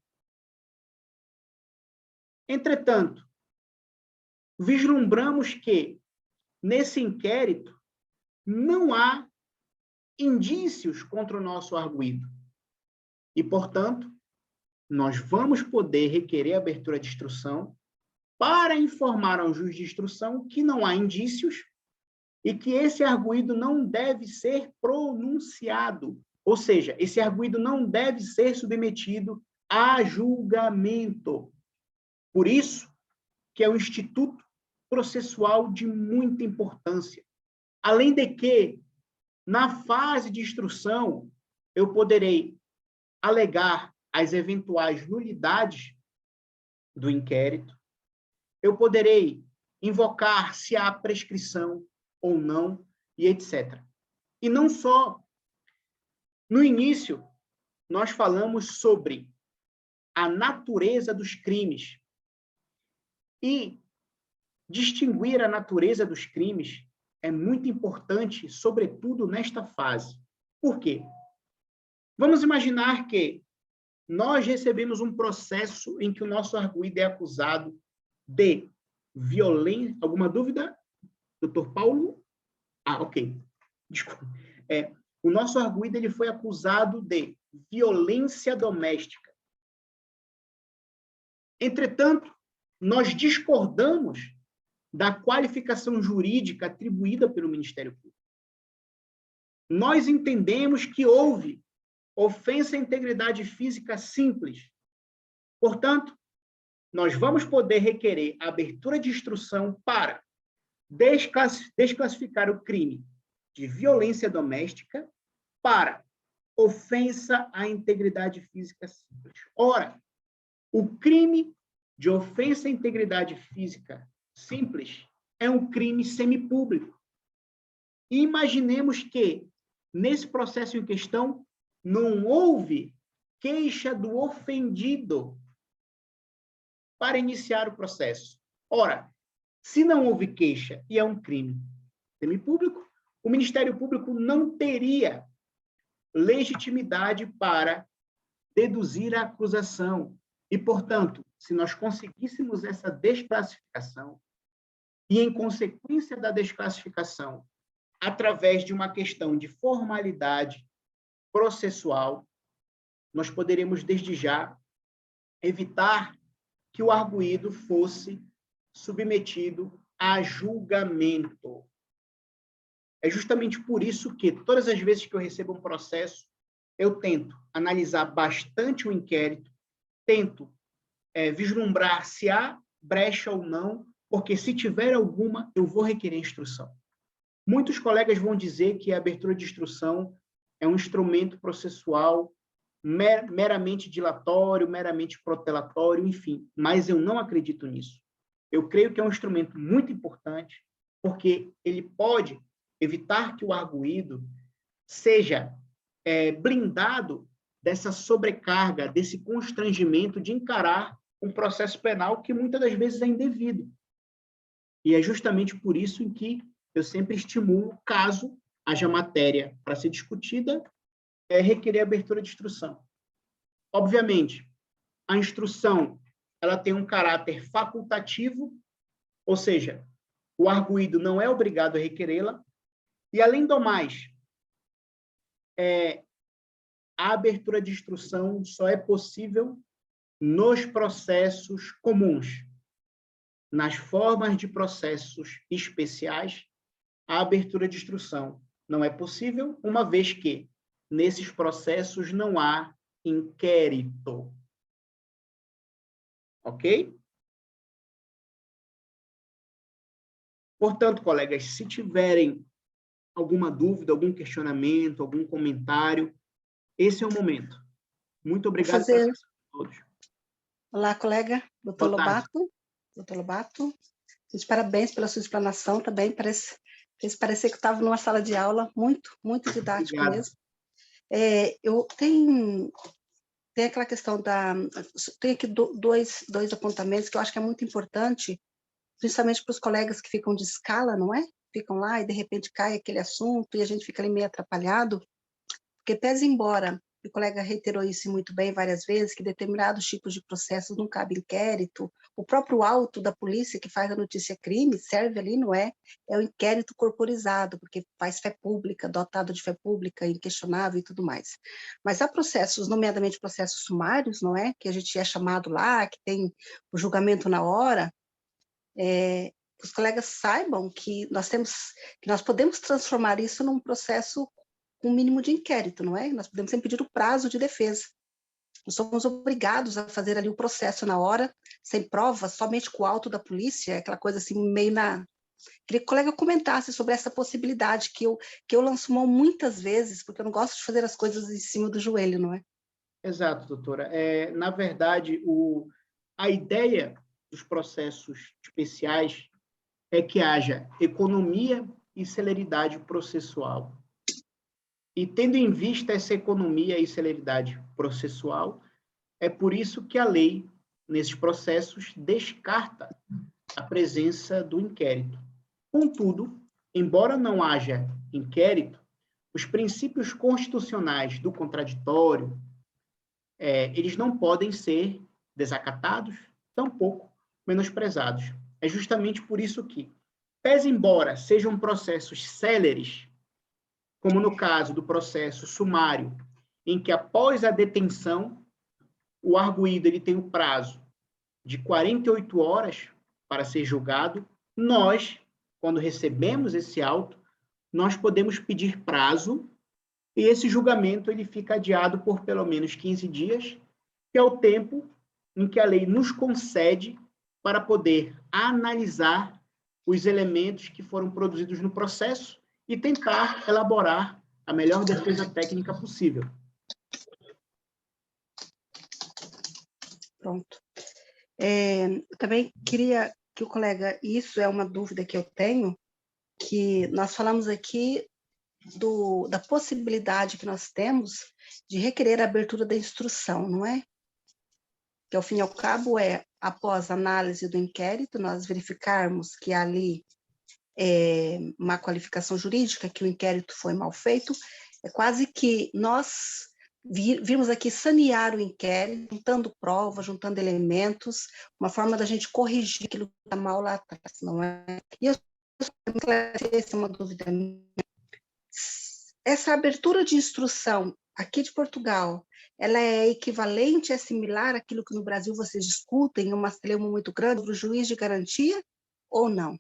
Entretanto, vislumbramos que, nesse inquérito, não há indícios contra o nosso arguido. E, portanto, nós vamos poder requerer a abertura de instrução para informar ao juiz de instrução que não há indícios e que esse arguido não deve ser pronunciado. Ou seja, esse arguido não deve ser submetido a julgamento. Por isso que é um instituto processual de muita importância. Além de que, na fase de instrução, eu poderei alegar as eventuais nulidades do inquérito, eu poderei invocar se há prescrição ou não, e etc. E não só. No início, nós falamos sobre a natureza dos crimes. E distinguir a natureza dos crimes é muito importante, sobretudo nesta fase. Por quê? Vamos imaginar que nós recebemos um processo em que o nosso arguido é acusado de violência. Alguma dúvida, doutor Paulo? Ok. Desculpa. O nosso arguido ele foi acusado de violência doméstica. Entretanto, nós discordamos da qualificação jurídica atribuída pelo Ministério Público. Nós entendemos que houve ofensa à integridade física simples. Portanto, nós vamos poder requerer a abertura de instrução para desclassificar o crime de violência doméstica para ofensa à integridade física simples. Ora, o crime de ofensa à integridade física simples é um crime semipúblico. E imaginemos que, nesse processo em questão, não houve queixa do ofendido para iniciar o processo. Ora, se não houve queixa e é um crime semipúblico, o Ministério Público não teria legitimidade para deduzir a acusação. E, portanto, se nós conseguíssemos essa desclassificação, e em consequência da desclassificação, através de uma questão de formalidade processual, nós poderemos, desde já, evitar que o arguido fosse submetido a julgamento. É justamente por isso que, todas as vezes que eu recebo um processo, eu tento analisar bastante o inquérito, tento vislumbrar se há brecha ou não, porque se tiver alguma, eu vou requerer instrução. Muitos colegas vão dizer que a abertura de instrução é um instrumento processual meramente dilatório, meramente protelatório, enfim, mas eu não acredito nisso. Eu creio que é um instrumento muito importante, porque ele pode evitar que o arguido seja blindado dessa sobrecarga, desse constrangimento de encarar um processo penal que muitas das vezes é indevido. E é justamente por isso em que eu sempre estimulo, caso haja matéria para ser discutida, requerer abertura de instrução. Obviamente, a instrução ela tem um caráter facultativo, ou seja, o arguido não é obrigado a requerê-la, e, além do mais, a abertura de instrução só é possível nos processos comuns. Nas formas de processos especiais, a abertura de instrução não é possível, uma vez que, nesses processos, não há inquérito. Ok? Portanto, colegas, se tiverem alguma dúvida, algum questionamento, algum comentário, esse é o momento. Muito obrigado a todos. Olá, colega, doutor Lobato. Doutor Lobato, parabéns pela sua explanação também, fez parecer que estava numa sala de aula, muito didático obrigado. Mesmo. Eu tenho aquela questão tem aqui dois apontamentos que eu acho que é muito importante, principalmente para os colegas que ficam de escala, não é? Ficam lá e de repente cai aquele assunto e a gente fica ali meio atrapalhado, porque pese embora, o colega reiterou isso muito bem várias vezes, que determinados tipos de processos não cabe inquérito, o próprio auto da polícia que faz a notícia crime serve ali, não é? É o inquérito corporizado, porque faz fé pública, dotado de fé pública, inquestionável e tudo mais. Mas há processos, nomeadamente processos sumários, não é? Que a gente é chamado lá, que tem o julgamento na hora, os colegas saibam que nós podemos transformar isso num processo com um mínimo de inquérito, não é? Nós podemos sempre pedir o prazo de defesa. Nós somos obrigados a fazer ali o processo na hora, sem prova, somente com o auto da polícia, aquela coisa assim, meio na... Queria que o colega comentasse sobre essa possibilidade que eu lanço mão muitas vezes, porque eu não gosto de fazer as coisas em cima do joelho, não é? Exato, doutora. Na verdade, a ideia dos processos especiais é que haja economia e celeridade processual. E, tendo em vista essa economia e celeridade processual, é por isso que a lei, nesses processos, descarta a presença do inquérito. Contudo, embora não haja inquérito, os princípios constitucionais do contraditório, eles não podem ser desacatados, tampouco menosprezados. É justamente por isso que, pese embora sejam processos céleres, como no caso do processo sumário, em que após a detenção, o arguido ele tem o prazo de 48 horas para ser julgado, nós, quando recebemos esse auto, nós podemos pedir prazo e esse julgamento ele fica adiado por pelo menos 15 dias, que é o tempo em que a lei nos concede para poder analisar os elementos que foram produzidos no processo e tentar elaborar a melhor defesa técnica possível. Pronto. Também queria que o colega, isso é uma dúvida que eu tenho, que nós falamos aqui da possibilidade que nós temos de requerer a abertura da instrução, não é? Que, ao fim e ao cabo, após a análise do inquérito, nós verificarmos que ali uma qualificação jurídica, que o inquérito foi mal feito, é quase que nós vimos aqui sanear o inquérito, juntando provas, juntando elementos, uma forma da gente corrigir aquilo que está mal lá atrás, não é? E eu esclarecer uma dúvida minha. Essa abertura de instrução aqui de Portugal, ela é equivalente, é similar àquilo que no Brasil vocês discutem, uma celeuma muito grande, para o juiz de garantia, ou não?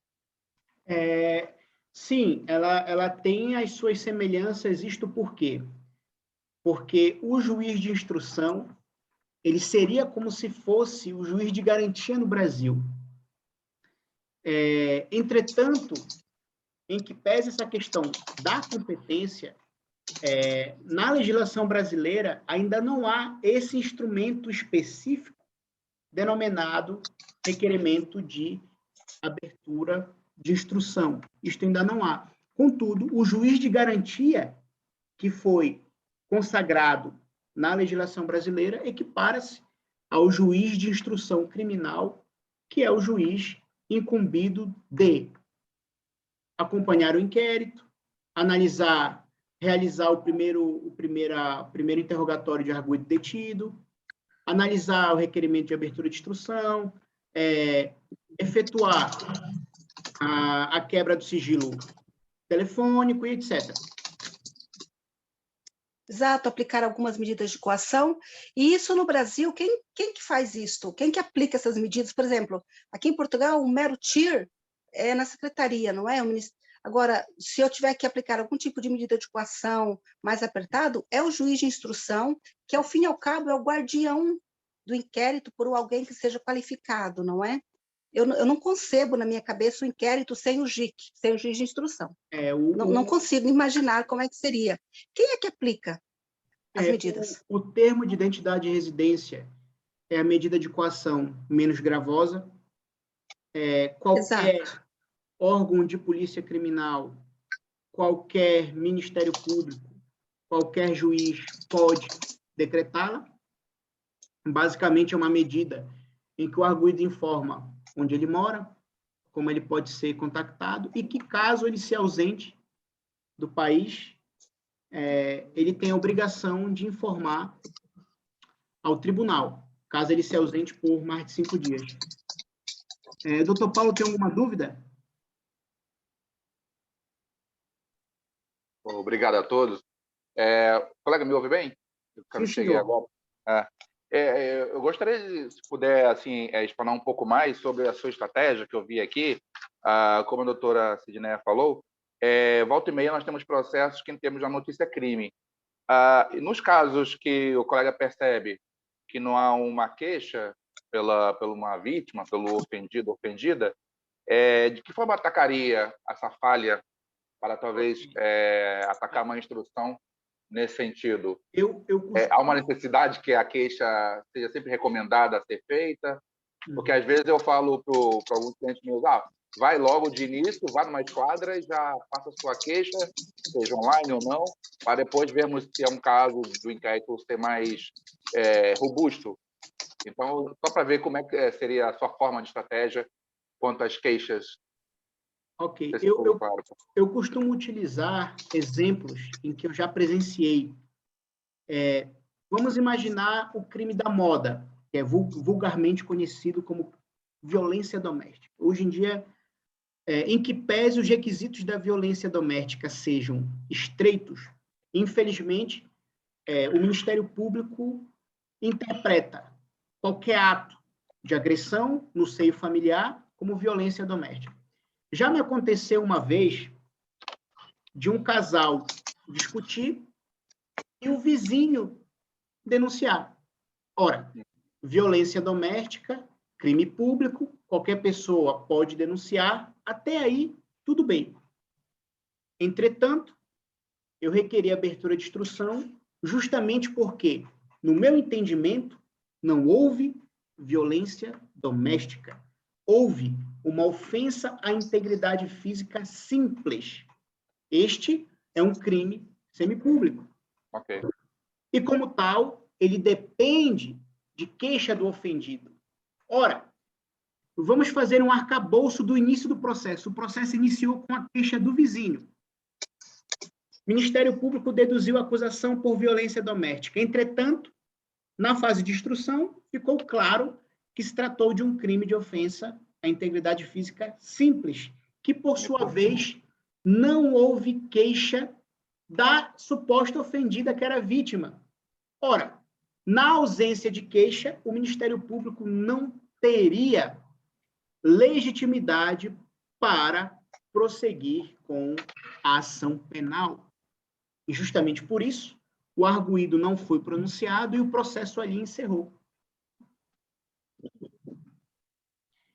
Sim, ela tem as suas semelhanças, isto por quê? Porque o juiz de instrução, ele seria como se fosse o juiz de garantia no Brasil. Entretanto, em que pese essa questão da competência, Na legislação brasileira, ainda não há esse instrumento específico denominado requerimento de abertura de instrução. Isto ainda não há. Contudo, o juiz de garantia que foi consagrado na legislação brasileira equipara-se ao juiz de instrução criminal, que é o juiz incumbido de acompanhar o inquérito, realizar o primeiro interrogatório de arguido detido, analisar o requerimento de abertura de instrução, efetuar a quebra do sigilo telefônico e etc. Exato, aplicar algumas medidas de coação. E isso no Brasil, quem que faz isso? Quem que aplica essas medidas? Por exemplo, aqui em Portugal, o mero TIR é na secretaria, não é? Agora, se eu tiver que aplicar algum tipo de medida de coação mais apertado, é o juiz de instrução, que ao fim e ao cabo é o guardião do inquérito por alguém que seja qualificado, não é? Eu não concebo na minha cabeça o inquérito sem o JIC, sem o juiz de instrução. Não consigo imaginar como é que seria. Quem é que aplica as medidas? O termo de identidade e residência é a medida de coação menos gravosa. Qualquer Exato. órgão de polícia criminal, qualquer Ministério Público, qualquer juiz pode decretá-la. Basicamente, é uma medida em que o arguido informa onde ele mora, como ele pode ser contactado e que, caso ele se ausente do país, ele tem a obrigação de informar ao tribunal, caso ele se ausente por mais de 5 dias. Doutor Paulo, tem alguma dúvida? Obrigado a todos. Colega, me ouve bem? Sim, cheguei agora. Eu gostaria de, se puder, assim, explanar um pouco mais sobre a sua estratégia, que eu vi aqui. Como a doutora Sidneia falou, volta e meia nós temos processos que temos a notícia crime. Nos casos que o colega percebe que não há uma queixa pela uma vítima, pelo ofendido ou ofendida, de que forma atacaria essa falha para talvez atacar uma instrução nesse sentido? Há uma necessidade que a queixa seja sempre recomendada a ser feita? Porque às vezes eu falo para alguns clientes meus, vai logo de início, vá numa esquadra e já faça a sua queixa, seja online ou não, para depois vermos se é um caso do inquérito ser mais robusto. Então, só para ver como é que seria a sua forma de estratégia quanto às queixas. Ok. Eu costumo utilizar exemplos em que eu já presenciei. Vamos imaginar o crime da moda, que é vulgarmente conhecido como violência doméstica. Hoje em dia, em que pese os requisitos da violência doméstica sejam estreitos, infelizmente, o Ministério Público interpreta qualquer ato de agressão no seio familiar como violência doméstica. Já me aconteceu uma vez de um casal discutir e o vizinho denunciar. Ora, violência doméstica, crime público, qualquer pessoa pode denunciar, até aí, tudo bem. Entretanto, eu requeri abertura de instrução justamente porque, no meu entendimento, não houve violência doméstica. Houve uma ofensa à integridade física simples. Este é um crime semipúblico. Ok. E, como tal, ele depende de queixa do ofendido. Ora, vamos fazer um arcabouço do início do processo. O processo iniciou com a queixa do vizinho. O Ministério Público deduziu a acusação por violência doméstica. Entretanto, na fase de instrução, ficou claro que se tratou de um crime de ofensa à integridade física simples, que, por sua vez, não houve queixa da suposta ofendida, que era a vítima. Ora, na ausência de queixa, o Ministério Público não teria legitimidade para prosseguir com a ação penal. E justamente por isso, o arguido não foi pronunciado e o processo ali encerrou.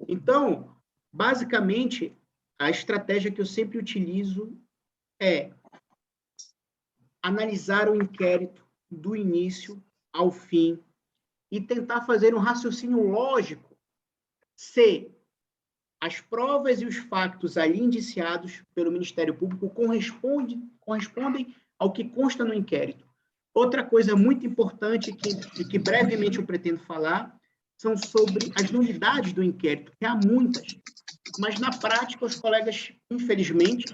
Então, basicamente, a estratégia que eu sempre utilizo é analisar o inquérito do início ao fim e tentar fazer um raciocínio lógico se as provas e os factos ali indiciados pelo Ministério Público correspondem ao que consta no inquérito. Outra coisa muito importante e que brevemente eu pretendo falar são sobre as nulidades do inquérito, que há muitas, mas na prática os colegas, infelizmente,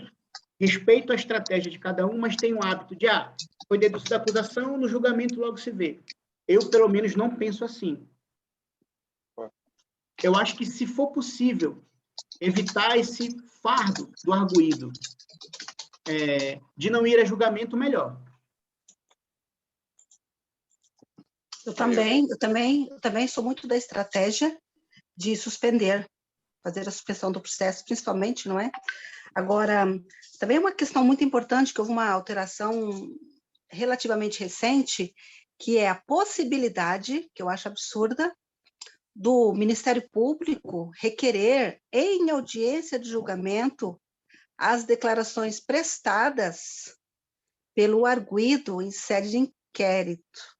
respeito a estratégia de cada um, mas têm o hábito de, foi deduzida a acusação, no julgamento logo se vê. Eu, pelo menos, não penso assim. Eu acho que, se for possível, evitar esse fardo do arguido de não ir a julgamento, melhor. Eu também sou muito da estratégia de suspender, fazer a suspensão do processo, principalmente, não é? Agora, também é uma questão muito importante, que houve uma alteração relativamente recente, que é a possibilidade, que eu acho absurda, do Ministério Público requerer, em audiência de julgamento, as declarações prestadas pelo arguido em sede de inquérito.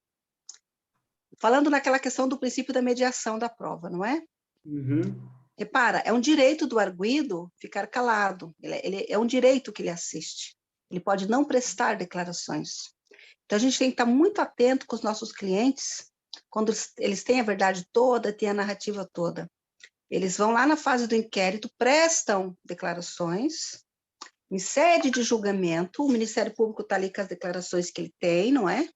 Falando naquela questão do princípio da mediação da prova, não é? Uhum. Repara, é um direito do arguido ficar calado, é um direito que ele assiste. Ele pode não prestar declarações. Então, a gente tem que estar muito atento com os nossos clientes, quando eles têm a verdade toda, têm a narrativa toda. Eles vão lá na fase do inquérito, prestam declarações, em sede de julgamento, o Ministério Público está ali com as declarações que ele tem, não é?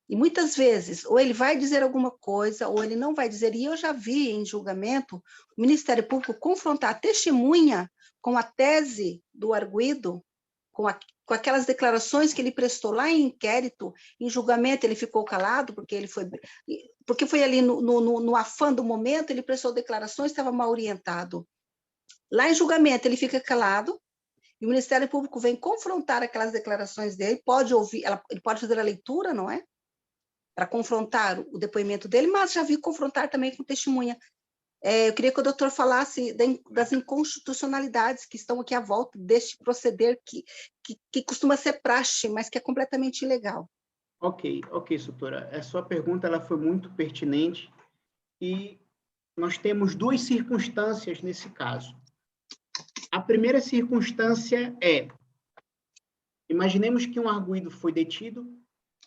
E muitas vezes, ou ele vai dizer alguma coisa, ou ele não vai dizer. E eu já vi em julgamento o Ministério Público confrontar a testemunha com a tese do arguido, com aquelas declarações que ele prestou lá em inquérito. Em julgamento ele ficou calado, porque foi ali no afã do momento, ele prestou declarações, estava mal orientado. Lá em julgamento ele fica calado, e o Ministério Público vem confrontar aquelas declarações dele, pode ouvir, ele pode fazer a leitura, não é? Para confrontar o depoimento dele, mas já vi confrontar também com testemunha. Eu queria que o doutor falasse das inconstitucionalidades que estão aqui à volta deste proceder que costuma ser praxe, mas que é completamente ilegal. Ok, doutora. A sua pergunta ela foi muito pertinente e nós temos duas circunstâncias nesse caso. A primeira circunstância é, imaginemos que um arguido foi detido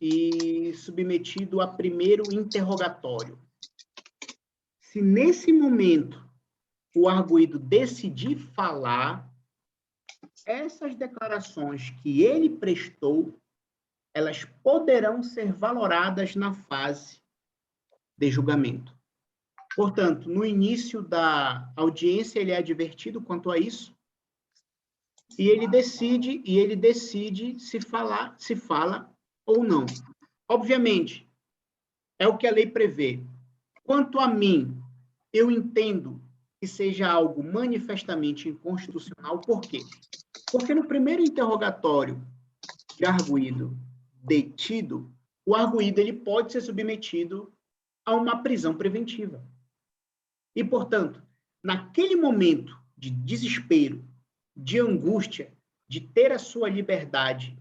e submetido a primeiro interrogatório. Se nesse momento o arguido decidir falar, essas declarações que ele prestou, elas poderão ser valoradas na fase de julgamento. Portanto, no início da audiência, ele é advertido quanto a isso, e ele decide se fala ou não. Obviamente, é o que a lei prevê. Quanto a mim, eu entendo que seja algo manifestamente inconstitucional. Por quê? Porque no primeiro interrogatório de arguido detido, o arguido ele pode ser submetido a uma prisão preventiva. E, portanto, naquele momento de desespero, de angústia, de ter a sua liberdade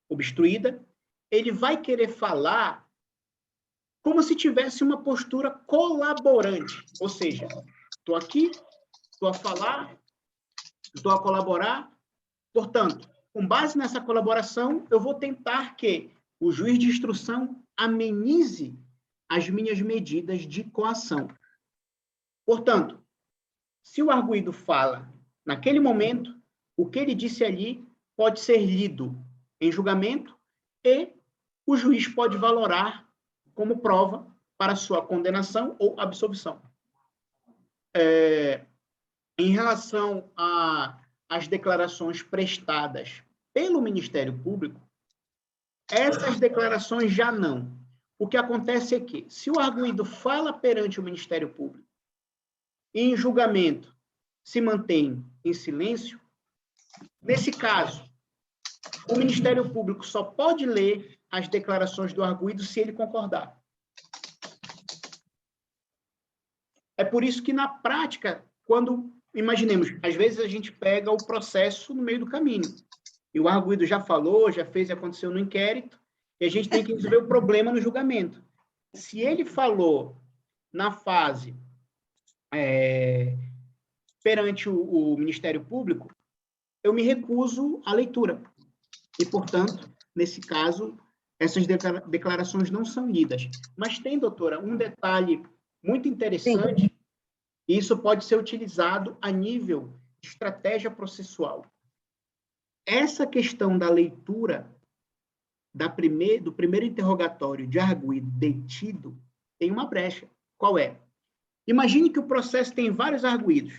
obstruída, ele vai querer falar como se tivesse uma postura colaborante. Ou seja, estou aqui, estou a falar, estou a colaborar. Portanto, com base nessa colaboração, eu vou tentar que o juiz de instrução amenize as minhas medidas de coação. Portanto, se o arguido fala naquele momento, o que ele disse ali pode ser lido em julgamento e o juiz pode valorar como prova para sua condenação ou absolvição. Em relação às declarações prestadas pelo Ministério Público, essas declarações já não. O que acontece é que, se o arguido fala perante o Ministério Público e em julgamento se mantém em silêncio, nesse caso, o Ministério Público só pode ler as declarações do arguido se ele concordar. É por isso que, na prática, quando, imaginemos, às vezes a gente pega o processo no meio do caminho. e o arguido já falou, já fez e aconteceu no inquérito, e a gente tem que resolver o problema no julgamento. Se ele falou na fase perante o Ministério Público, eu me recuso à leitura. E, portanto, nesse caso, essas declarações não são lidas. Mas tem, doutora, um detalhe muito interessante, e isso pode ser utilizado a nível de estratégia processual. Essa questão da leitura do primeiro interrogatório de arguido detido tem uma brecha. Qual é? Imagine que o processo tem vários arguidos.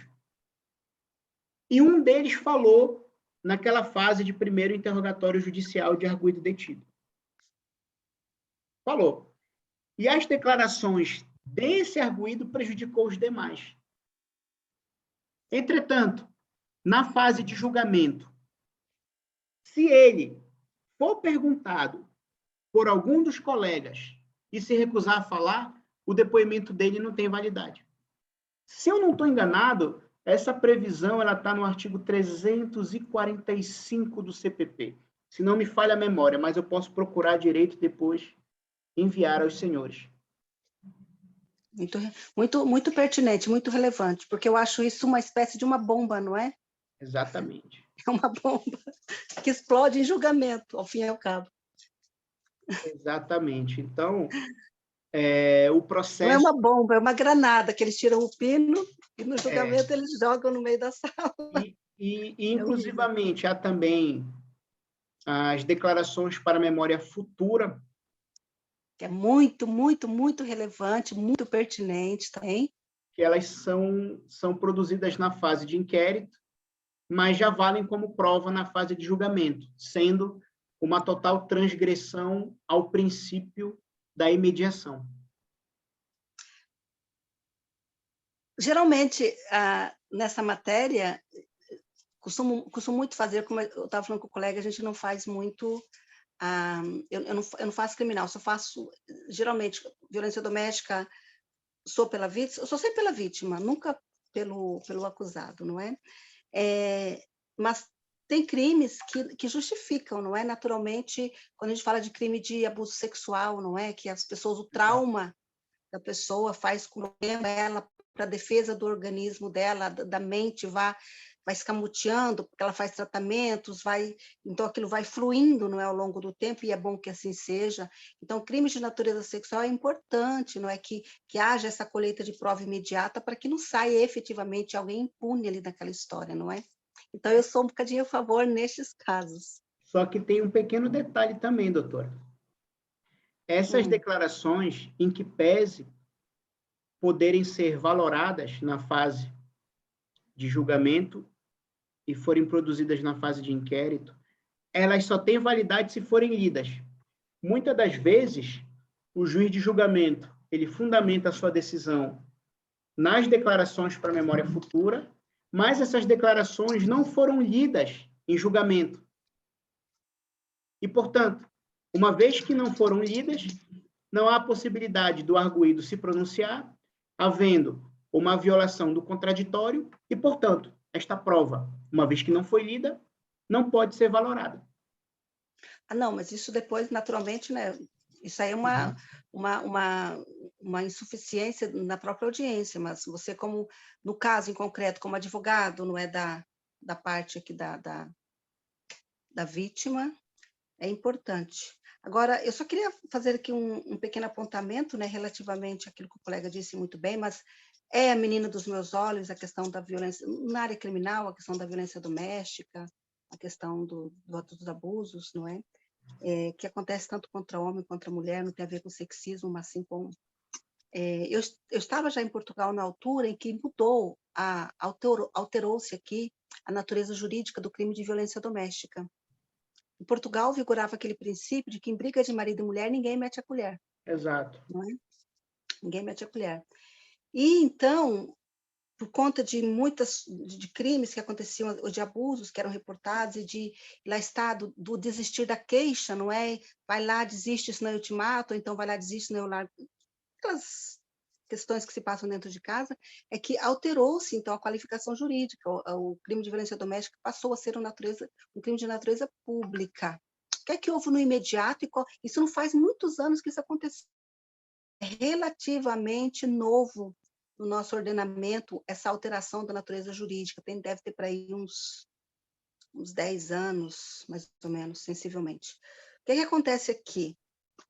E um deles falou naquela fase de primeiro interrogatório judicial de arguido detido. Falou. E as declarações desse arguido prejudicou os demais. Entretanto, na fase de julgamento, se ele for perguntado por algum dos colegas e se recusar a falar, o depoimento dele não tem validade. Se eu não estou enganado, essa previsão está no artigo 345 do CPP. Se não me falha a memória, mas eu posso procurar direito depois enviar aos senhores. Muito pertinente, muito relevante, porque eu acho isso uma espécie de uma bomba, não é? Exatamente. É uma bomba que explode em julgamento, ao fim e ao cabo. Exatamente. Então, o processo... Não é uma bomba, é uma granada, que eles tiram o pino e no julgamento eles jogam no meio da sala. Inclusivamente, há também as declarações para memória futura, que é muito relevante, muito pertinente também. Que elas são produzidas na fase de inquérito, mas já valem como prova na fase de julgamento, sendo uma total transgressão ao princípio da imediação. Geralmente, nessa matéria, costumo muito fazer, como eu estava falando com o colega, a gente não faz muito... eu não faço criminal, só faço, geralmente, violência doméstica, eu sou sempre pela vítima, nunca pelo acusado, não é? Mas tem crimes que justificam, não é? Naturalmente, quando a gente fala de crime de abuso sexual, não é? Que as pessoas, o trauma da pessoa faz com que ela, para a defesa do organismo dela, da mente, vai escamoteando, porque ela faz tratamentos, então aquilo vai fluindo, não é, ao longo do tempo, e é bom que assim seja. Então, crimes de natureza sexual é importante, não é, que haja essa colheita de prova imediata para que não saia efetivamente alguém impune ali naquela história, não é? Então, eu sou um bocadinho a favor nestes casos. Só que tem um pequeno detalhe também, doutora. Essas declarações, em que pese poderem ser valoradas na fase de julgamento e forem produzidas na fase de inquérito, elas só têm validade se forem lidas. Muitas das vezes, o juiz de julgamento, ele fundamenta a sua decisão nas declarações para memória futura, mas essas declarações não foram lidas em julgamento. E, portanto, uma vez que não foram lidas, não há possibilidade do arguido se pronunciar, havendo uma violação do contraditório e, portanto, esta prova, uma vez que não foi lida, não pode ser valorada. Não, mas isso depois, naturalmente, né? Isso aí é uma insuficiência na própria audiência, mas você, como, no caso em concreto, como advogado, não é da parte aqui da vítima, é importante. Agora, eu só queria fazer aqui um pequeno apontamento, né, relativamente àquilo que o colega disse muito bem, mas é a menina dos meus olhos, a questão da violência, na área criminal, a questão da violência doméstica, a questão dos abusos, não é? Que acontece tanto contra homem contra mulher, não tem a ver com sexismo, mas sim com... eu estava já em Portugal na altura em que mudou, alterou-se aqui a natureza jurídica do crime de violência doméstica. Em Portugal vigorava aquele princípio de que em briga de marido e mulher ninguém mete a colher. Exato. Não é? Ninguém mete a colher. E então, por conta de de crimes que aconteciam, ou de abusos que eram reportados, e lá está do desistir da queixa, não é? Vai lá, desiste, senão eu te mato, ou então vai lá, desiste, senão eu largo. questões que se passam dentro de casa, é que alterou-se, então, a qualificação jurídica. O crime de violência doméstica passou a ser um crime de natureza pública. O que é que houve no imediato? Isso não faz muitos anos que isso aconteceu. É relativamente novo no nosso ordenamento essa alteração da natureza jurídica. Deve ter para aí uns 10 anos, mais ou menos, sensivelmente. O que é que acontece aqui?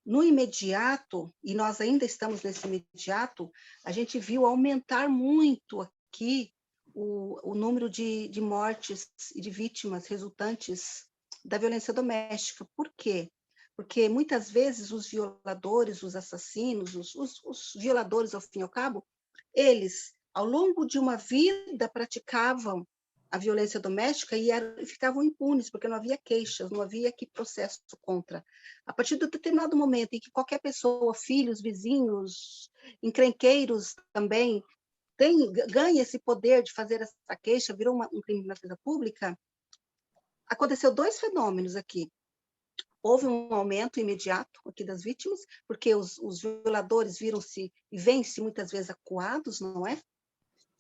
No imediato, e nós ainda estamos nesse imediato, a gente viu aumentar muito aqui o número de mortes e de vítimas resultantes da violência doméstica. Por quê? Porque muitas vezes os violadores, os assassinos, os violadores, ao fim e ao cabo, eles, ao longo de uma vida, praticavam a violência doméstica e ficavam impunes, porque não havia queixas, não havia aqui processo contra. A partir de determinado momento em que qualquer pessoa, filhos, vizinhos, encrenqueiros também, ganha esse poder de fazer essa queixa, virou um crime de natureza pública, aconteceu 2 fenômenos aqui. Houve um aumento imediato aqui das vítimas, porque os violadores viram-se e vêm-se muitas vezes acuados, não é?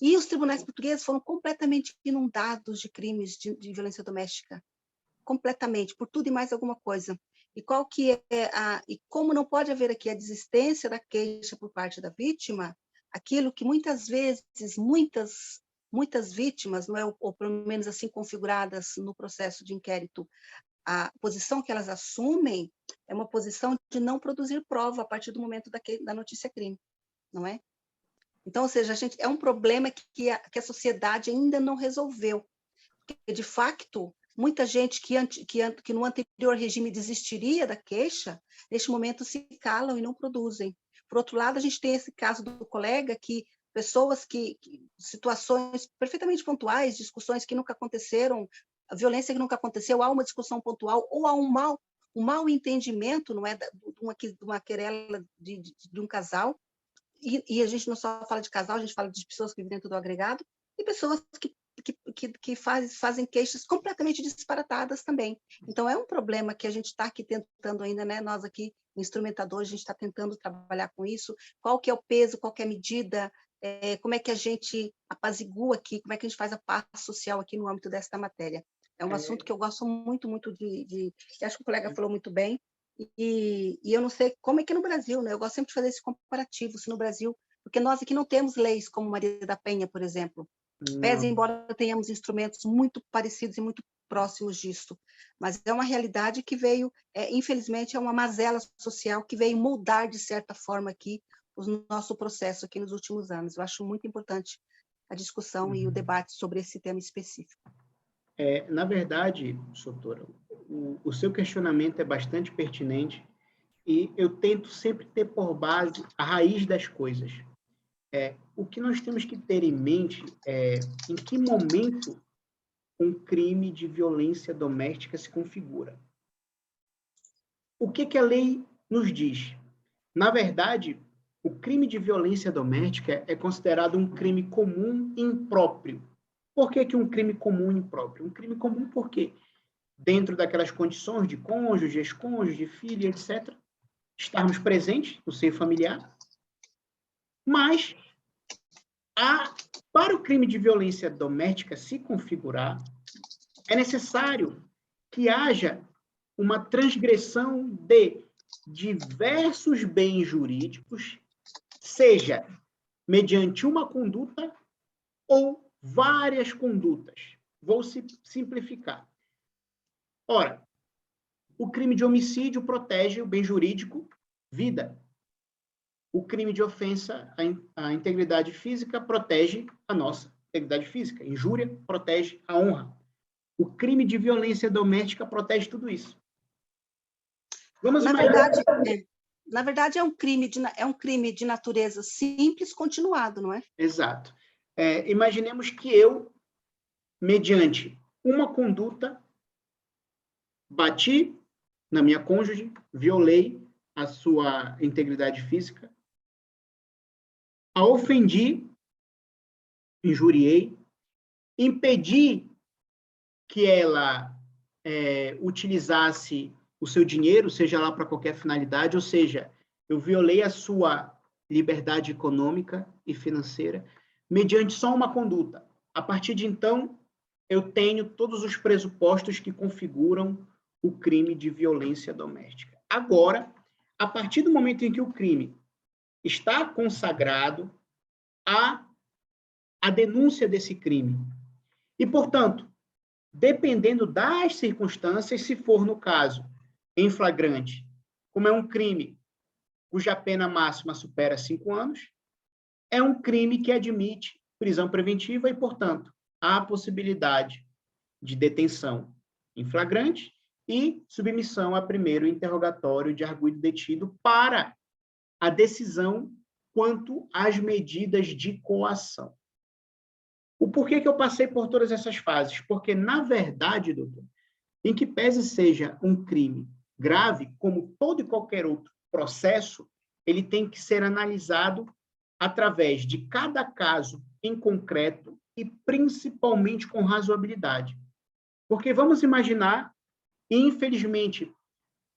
E os tribunais portugueses foram completamente inundados de crimes de violência doméstica, completamente, por tudo e mais alguma coisa. E qual que e como não pode haver aqui a desistência da queixa por parte da vítima, aquilo que muitas vezes muitas vítimas, não é, ou pelo menos assim configuradas no processo de inquérito, a posição que elas assumem é uma posição de não produzir prova a partir do momento da notícia crime, não é? Então, ou seja, é um problema que a sociedade ainda não resolveu. Porque, de fato, muita gente que no anterior regime desistiria da queixa, neste momento se calam e não produzem. Por outro lado, a gente tem esse caso do colega que pessoas situações perfeitamente pontuais, discussões que nunca aconteceram, a violência que nunca aconteceu, há uma discussão pontual ou há um mau entendimento, não é, de uma querela de um casal. E a gente não só fala de casal, a gente fala de pessoas que vivem dentro do agregado e pessoas que fazem queixas completamente disparatadas também. Então, é um problema que a gente está aqui tentando ainda, né? Nós aqui, instrumentadores, a gente está tentando trabalhar com isso. Qual que é o peso, qual que é a medida, como é que a gente apazigua aqui, como é que a gente faz a paz social aqui no âmbito desta matéria. É um assunto que eu gosto muito, muito acho que o colega falou muito bem, e eu não sei como é que é no Brasil, né? Eu gosto sempre de fazer esse comparativo, se no Brasil, porque nós aqui não temos leis como Maria da Penha, por exemplo, pese embora tenhamos instrumentos muito parecidos e muito próximos disso, mas é uma realidade que veio, infelizmente, é uma mazela social que veio moldar, de certa forma, aqui o nosso processo aqui nos últimos anos. Eu acho muito importante a discussão e o debate sobre esse tema específico. Na verdade, doutora, o seu questionamento é bastante pertinente e eu tento sempre ter por base a raiz das coisas. O que nós temos que ter em mente é em que momento um crime de violência doméstica se configura. O que a lei nos diz? Na verdade, o crime de violência doméstica é considerado um crime comum e impróprio. Por que um crime comum e impróprio? Um crime comum porque, dentro daquelas condições de cônjuge, ex-cônjuge, filho, etc., estarmos presentes no seio familiar, mas para o crime de violência doméstica se configurar, é necessário que haja uma transgressão de diversos bens jurídicos, seja mediante uma conduta ou várias condutas. Vou simplificar. Ora, o crime de homicídio protege o bem jurídico, vida. O crime de ofensa à integridade física protege a nossa integridade física. Injúria protege a honra. O crime de violência doméstica protege tudo isso. Na verdade, é um crime de natureza simples continuado, não é? Exato. Imaginemos que eu, mediante uma conduta, bati na minha cônjuge, violei a sua integridade física, a ofendi, injuriei, impedi que ela utilizasse o seu dinheiro, seja lá para qualquer finalidade, ou seja, eu violei a sua liberdade econômica e financeira, mediante só uma conduta. A partir de então, eu tenho todos os pressupostos que configuram o crime de violência doméstica. Agora, a partir do momento em que o crime está consagrado, há a denúncia desse crime. E, portanto, dependendo das circunstâncias, se for, no caso, em flagrante, como é um crime cuja pena máxima supera 5 anos, é um crime que admite prisão preventiva e, portanto, há a possibilidade de detenção em flagrante e submissão a primeiro interrogatório de arguido detido para a decisão quanto às medidas de coação. O porquê que eu passei por todas essas fases? Porque, na verdade, doutor, em que pese seja um crime grave, como todo e qualquer outro processo, ele tem que ser analisado através de cada caso em concreto e principalmente com razoabilidade. Porque vamos imaginar, e infelizmente,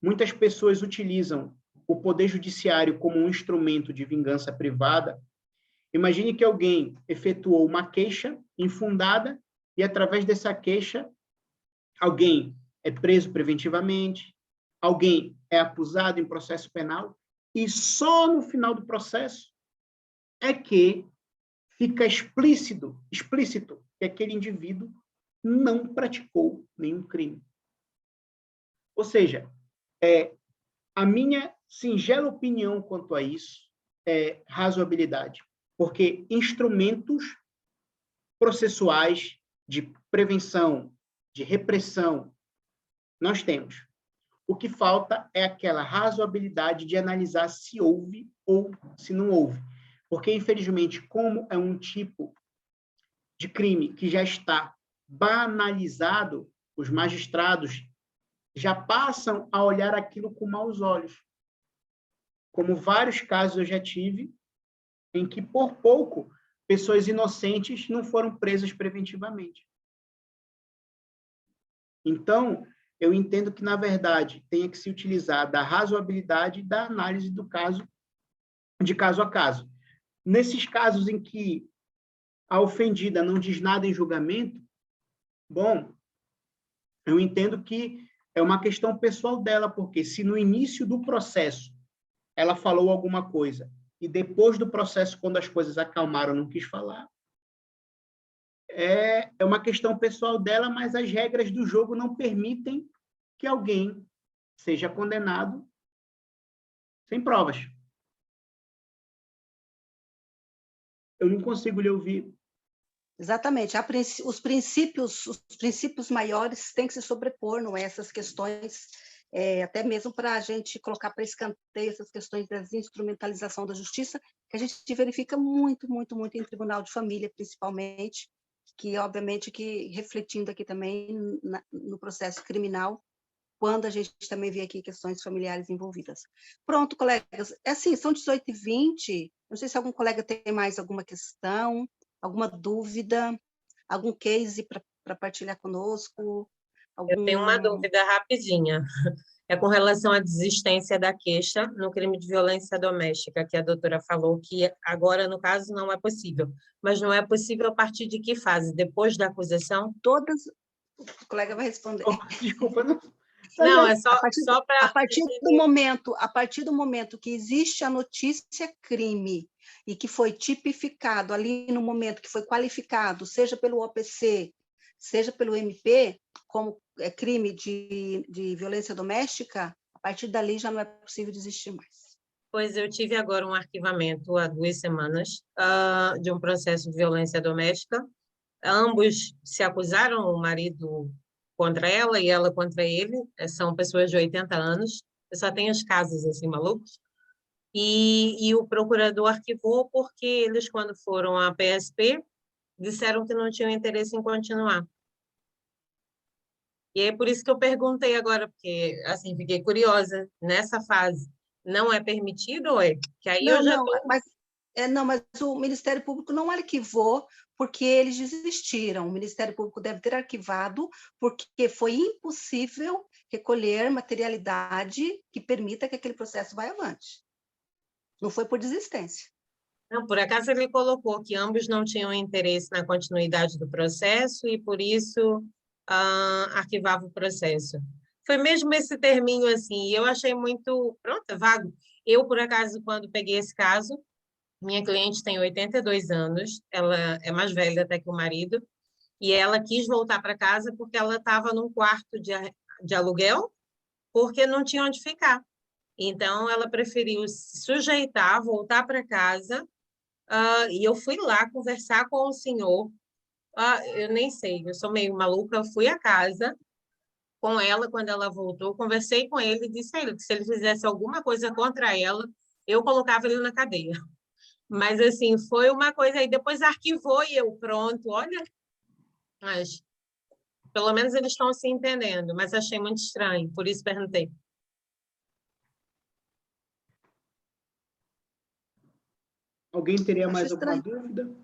muitas pessoas utilizam o poder judiciário como um instrumento de vingança privada. Imagine que alguém efetuou uma queixa infundada e, através dessa queixa, alguém é preso preventivamente, alguém é acusado em processo penal, e só no final do processo é que fica explícito que aquele indivíduo não praticou nenhum crime. Ou seja, a minha singela opinião quanto a isso é razoabilidade, porque instrumentos processuais de prevenção, de repressão, nós temos. O que falta é aquela razoabilidade de analisar se houve ou se não houve. Porque, infelizmente, como é um tipo de crime que já está banalizado, os magistrados já passam a olhar aquilo com maus olhos. Como vários casos eu já tive, em que, por pouco, pessoas inocentes não foram presas preventivamente. Então, eu entendo que, na verdade, tenha que se utilizar da razoabilidade e da análise do caso, de caso a caso. Nesses casos em que a ofendida não diz nada em julgamento, bom, eu entendo que é uma questão pessoal dela, porque se no início do processo ela falou alguma coisa e depois do processo, quando as coisas acalmaram, não quis falar, é uma questão pessoal dela, mas as regras do jogo não permitem que alguém seja condenado sem provas. Eu não consigo lhe ouvir. Exatamente. Os princípios maiores têm que se sobrepor, não é? Essas questões, até mesmo para a gente colocar para escanteio essas questões da instrumentalização da justiça, que a gente verifica muito, muito, muito em tribunal de família, principalmente, que, obviamente, que refletindo aqui também no processo criminal, quando a gente também vê aqui questões familiares envolvidas. Pronto, colegas. Assim, são 18h20. Não sei se algum colega tem mais alguma questão, alguma dúvida, algum case para partilhar conosco. Eu tenho uma dúvida rapidinha. É com relação à desistência da queixa no crime de violência doméstica, que a doutora falou que agora, no caso, não é possível. Mas não é possível a partir de que fase? Depois da acusação? Todas... O colega vai responder. Desculpa, não. Não, é só para... A partir do momento que existe a notícia crime e que foi tipificado ali no momento que foi qualificado, seja pelo OPC, seja pelo MP, como crime de violência doméstica, a partir dali já não é possível desistir mais. Pois eu tive agora um arquivamento há 2 semanas de um processo de violência doméstica. Ambos se acusaram, o marido contra ela e ela contra ele, são pessoas de 80 anos, eu só tenho os casos assim malucos, e o procurador arquivou porque eles, quando foram à PSP, disseram que não tinham interesse em continuar. E é por isso que eu perguntei agora, porque assim, fiquei curiosa, nessa fase, não é permitido ou é? Que aí eu já tô... mas o Ministério Público não arquivou porque eles desistiram. O Ministério Público deve ter arquivado porque foi impossível recolher materialidade que permita que aquele processo vá avante. Não foi por desistência. Não, por acaso ele colocou que ambos não tinham interesse na continuidade do processo e, por isso, arquivava o processo. Foi mesmo esse terminho assim, e eu achei muito, pronto, vago. Eu, por acaso, quando peguei esse caso, minha cliente tem 82 anos, ela é mais velha até que o marido, e ela quis voltar para casa porque ela estava num quarto de aluguel, porque não tinha onde ficar. Então, ela preferiu se sujeitar, voltar para casa, e eu fui lá conversar com o senhor. Eu nem sei, eu sou meio maluca, eu fui à casa com ela quando ela voltou, conversei com ele e disse a ele que se ele fizesse alguma coisa contra ela, eu colocava ele na cadeia. Mas, assim, foi uma coisa aí, depois arquivou e eu, pronto, olha, mas pelo menos eles estão se entendendo, mas achei muito estranho, por isso perguntei. Alguém teria Acho mais alguma estranho. dúvida?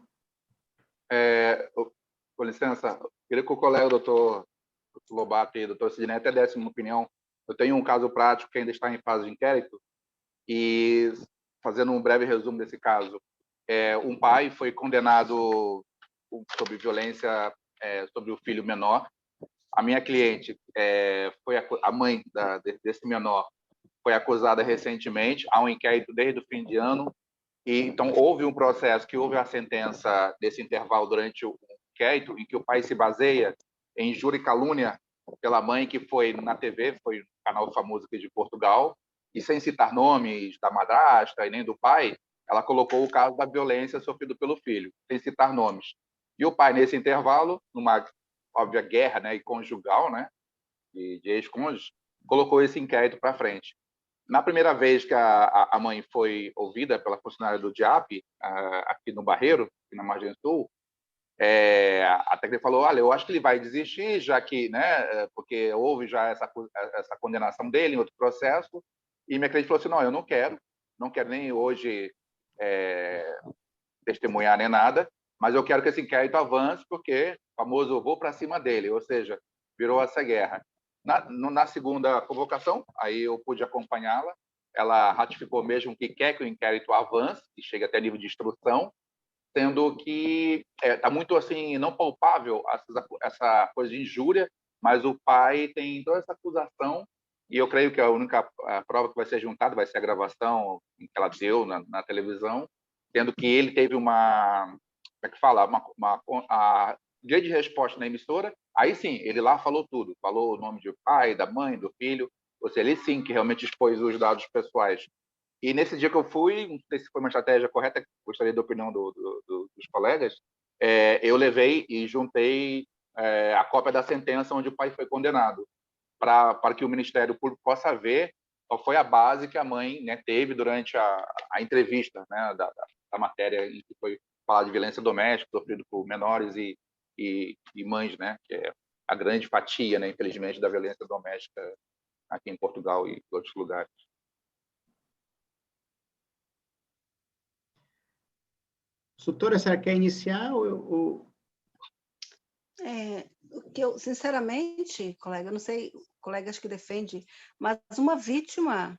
Com licença, queria que o colega doutor Lobato e doutor Sidney até dessem uma opinião. Eu tenho um caso prático que ainda está em fase de inquérito e, fazendo um breve resumo desse caso, um pai foi condenado sobre violência sobre o filho menor. A minha cliente, foi a mãe desse menor, foi acusada recentemente. Há um inquérito desde o fim de ano. E, então, houve um processo que houve a sentença desse intervalo durante o inquérito, em que o pai se baseia em injúria e calúnia pela mãe, que foi na TV, foi um canal famoso aqui de Portugal, e sem citar nomes da madrasta e nem do pai, ela colocou o caso da violência sofrida pelo filho, sem citar nomes. E o pai, nesse intervalo, numa óbvia guerra, né, e conjugal, né, de ex-cônjuges, colocou esse inquérito para frente. Na primeira vez que a mãe foi ouvida pela funcionária do DIAP, aqui no Barreiro, aqui na Margem Sul, até que ele falou, olha, eu acho que ele vai desistir, já que, né, porque houve já essa condenação dele em outro processo, e minha cliente falou assim, não, eu não quero nem hoje testemunhar nem nada, mas eu quero que esse inquérito avance, porque o famoso vou para cima dele, ou seja, virou essa guerra. Na segunda convocação, aí eu pude acompanhá-la, ela ratificou mesmo que quer que o inquérito avance e chegue até nível de instrução, sendo que está muito assim não palpável essa coisa de injúria, mas o pai tem toda essa acusação e eu creio que a única prova que vai ser juntada vai ser a gravação que ela deu na televisão, sendo que ele teve uma dia de resposta na emissora. Aí sim, ele lá falou tudo, falou o nome do pai, da mãe, do filho, ou seja, ele sim que realmente expôs os dados pessoais. E nesse dia que eu fui, não sei se foi uma estratégia correta, gostaria da opinião dos colegas, eu levei e juntei a cópia da sentença onde o pai foi condenado, para que o Ministério Público possa ver qual foi a base que a mãe, né, teve durante a entrevista, né, da matéria em que foi falar de violência doméstica sofrida por menores e mães, né, que é a grande fatia, né, infelizmente, da violência doméstica aqui em Portugal e em outros lugares. Doutora, a senhora quer iniciar O que eu, sinceramente, colega, eu não sei, colegas que defende, mas uma vítima,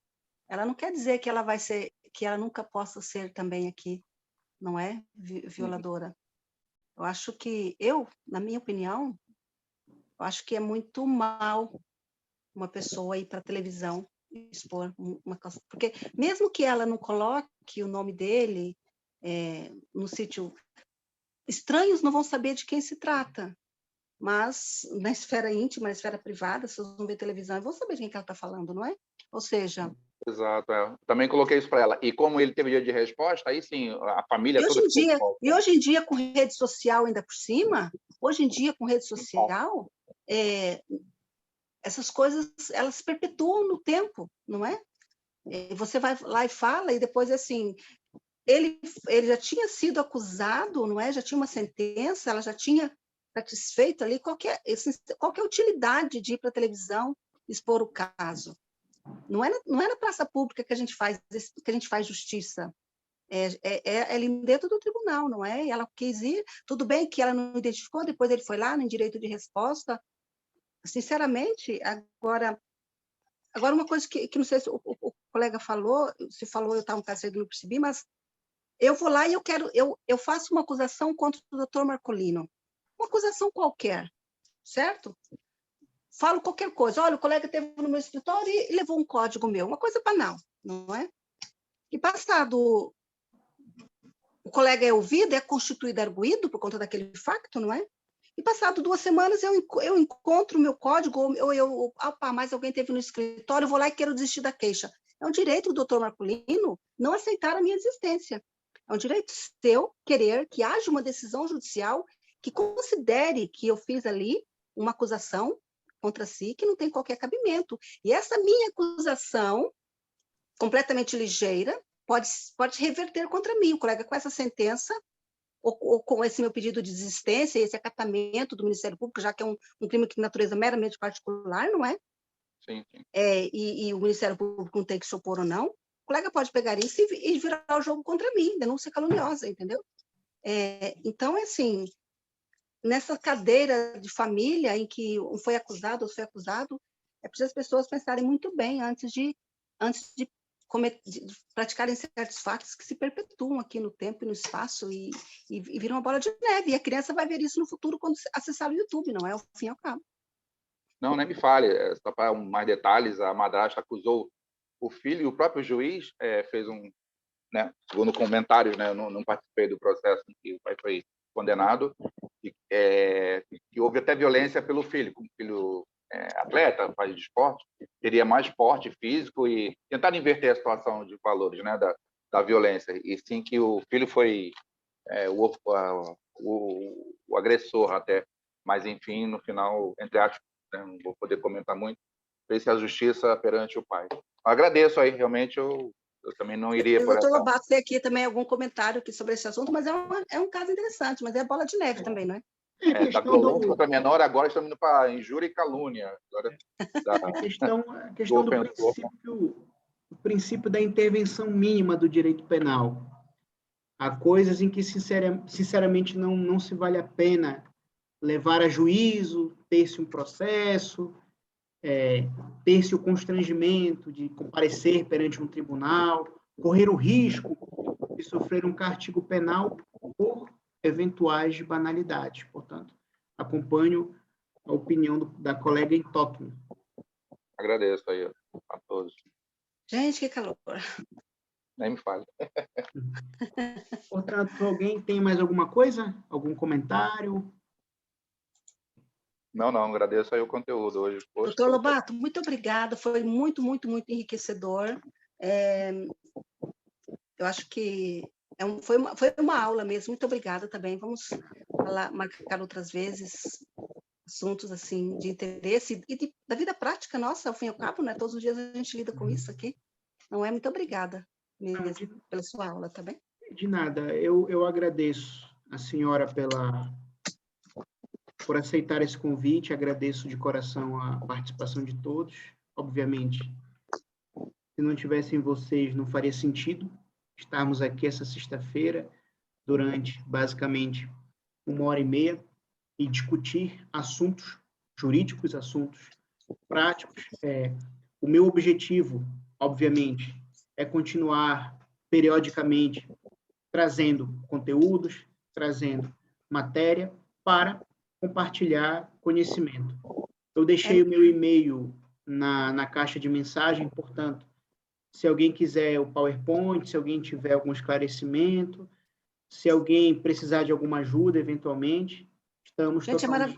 ela não quer dizer que ela vai ser, que ela nunca possa ser também aqui, não é? Violadora. Eu acho que na minha opinião, eu acho que é muito mal uma pessoa ir para a televisão expor uma coisa, porque mesmo que ela não coloque o nome dele no sítio, estranhos não vão saber de quem se trata, mas na esfera íntima, na esfera privada, se vocês vão ver televisão, vão saber de quem que ela está falando, não é? Ou seja... Exato, também coloquei isso para ela. E como ele teve dia de resposta, aí sim, a família toda... E hoje em dia, com rede social ainda por cima, hoje em dia, com rede social, essas coisas, elas se perpetuam no tempo, não é? Você vai lá e fala, e depois, assim, ele já tinha sido acusado, não é? Já tinha uma sentença, ela já tinha satisfeito ali qualquer utilidade de ir para a televisão expor o caso. Não é na praça pública que a gente faz justiça. É ali dentro do tribunal, não é? E ela quis ir, tudo bem que ela não identificou, depois ele foi lá no direito de resposta. Sinceramente, agora, Agora, uma coisa que não sei se o colega falou, se falou, eu estava um caso não percebi, mas eu vou lá e eu faço uma acusação contra o doutor Marcolino. Uma acusação qualquer, certo? Falo qualquer coisa. Olha, o colega esteve no meu escritório e levou um código meu. Uma coisa banal, não é? E passado, o colega é ouvido, é constituído arguido por conta daquele facto, não é? E passado 2 semanas eu encontro o meu código, ou opa, mais alguém teve no escritório, eu vou lá e quero desistir da queixa. É um direito do doutor Marcolino não aceitar a minha existência. É um direito seu querer que haja uma decisão judicial que considere que eu fiz ali uma acusação contra si que não tem qualquer cabimento. E essa minha acusação, completamente ligeira, pode reverter contra mim. O colega, com essa sentença, ou com esse meu pedido de desistência, esse acatamento do Ministério Público, já que é um crime de natureza meramente particular, não é? Sim, sim. E o Ministério Público não tem que se opor ou não, o colega pode pegar isso e virar o jogo contra mim, denúncia caluniosa, entendeu? Então, assim, nessa cadeira de família em que um foi acusado ou foi acusado, é preciso as pessoas pensarem muito bem antes de praticarem certos fatos que se perpetuam aqui no tempo e no espaço e viram uma bola de neve. E a criança vai ver isso no futuro quando acessar o YouTube, não é? Ao fim e ao cabo. Não, nem me fale. Só para mais detalhes, a madrasta acusou o filho e o próprio juiz fez né, segundo comentários, né, eu não participei do processo em que o pai foi condenado, que houve até violência pelo filho, como filho atleta, faz de esporte, teria mais porte físico e tentar inverter a situação de valores, né, da violência, e sim que o filho foi o agressor até, mas enfim, no final, entre aspas, né, não vou poder comentar muito, fez a justiça perante o pai. Agradeço aí, realmente eu também não iria por essa... Doutor Lobato, tem aqui também algum comentário aqui sobre esse assunto, mas é um caso interessante, mas é bola de neve também, não é? Da violência contra menor, agora estamos indo para injúria e calúnia. Agora, a questão do princípio da intervenção mínima do direito penal. Há coisas em que, sinceramente, não se vale a pena levar a juízo, ter-se um processo, ter-se o constrangimento de comparecer perante um tribunal, correr o risco de sofrer um castigo penal por eventuais banalidades. Portanto, acompanho a opinião da colega em tótum. Agradeço aí a todos. Gente, que calor. Nem me fale. Portanto, alguém tem mais alguma coisa? Algum comentário? Não, agradeço aí o conteúdo hoje. Doutor Lobato, muito obrigada, foi muito, muito, muito enriquecedor. Eu acho que foi uma aula mesmo, muito obrigada também. Vamos marcar outras vezes assuntos assim de interesse e da vida prática nossa, ao fim e ao cabo, né? Todos os dias a gente lida com isso aqui. Não é? Muito obrigada mesmo pela sua aula, tá bem? De nada, eu agradeço a senhora por aceitar esse convite, agradeço de coração a participação de todos. Obviamente, se não tivessem vocês, não faria sentido estarmos aqui essa sexta-feira, durante, basicamente, 1h30, e discutir assuntos jurídicos, assuntos práticos. O meu objetivo, obviamente, é continuar periodicamente trazendo conteúdos, trazendo matéria para compartilhar conhecimento. Eu deixei o meu e-mail na caixa de mensagem, portanto, se alguém quiser o PowerPoint, se alguém tiver algum esclarecimento, se alguém precisar de alguma ajuda, eventualmente, estamos totalmente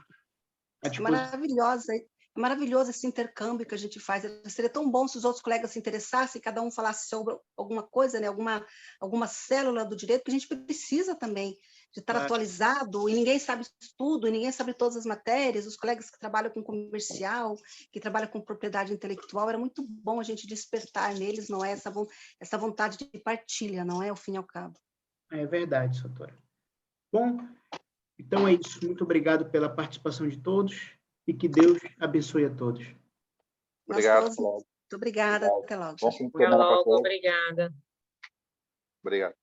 à disposição. É maravilhoso esse intercâmbio que a gente faz. Seria tão bom se os outros colegas se interessassem, cada um falasse sobre alguma coisa, né? alguma célula do direito, que a gente precisa também de estar atualizado, e ninguém sabe tudo, e ninguém sabe todas as matérias, os colegas que trabalham com comercial, que trabalham com propriedade intelectual, era muito bom a gente despertar neles, não é? Essa vontade de partilha, não é? Ao fim e ao cabo. É verdade, doutora. Bom, então é isso. Muito obrigado pela participação de todos e que Deus abençoe a todos. Obrigado. Muito obrigada. Até logo. Bom fim de semana para todos. Obrigada. Obrigado.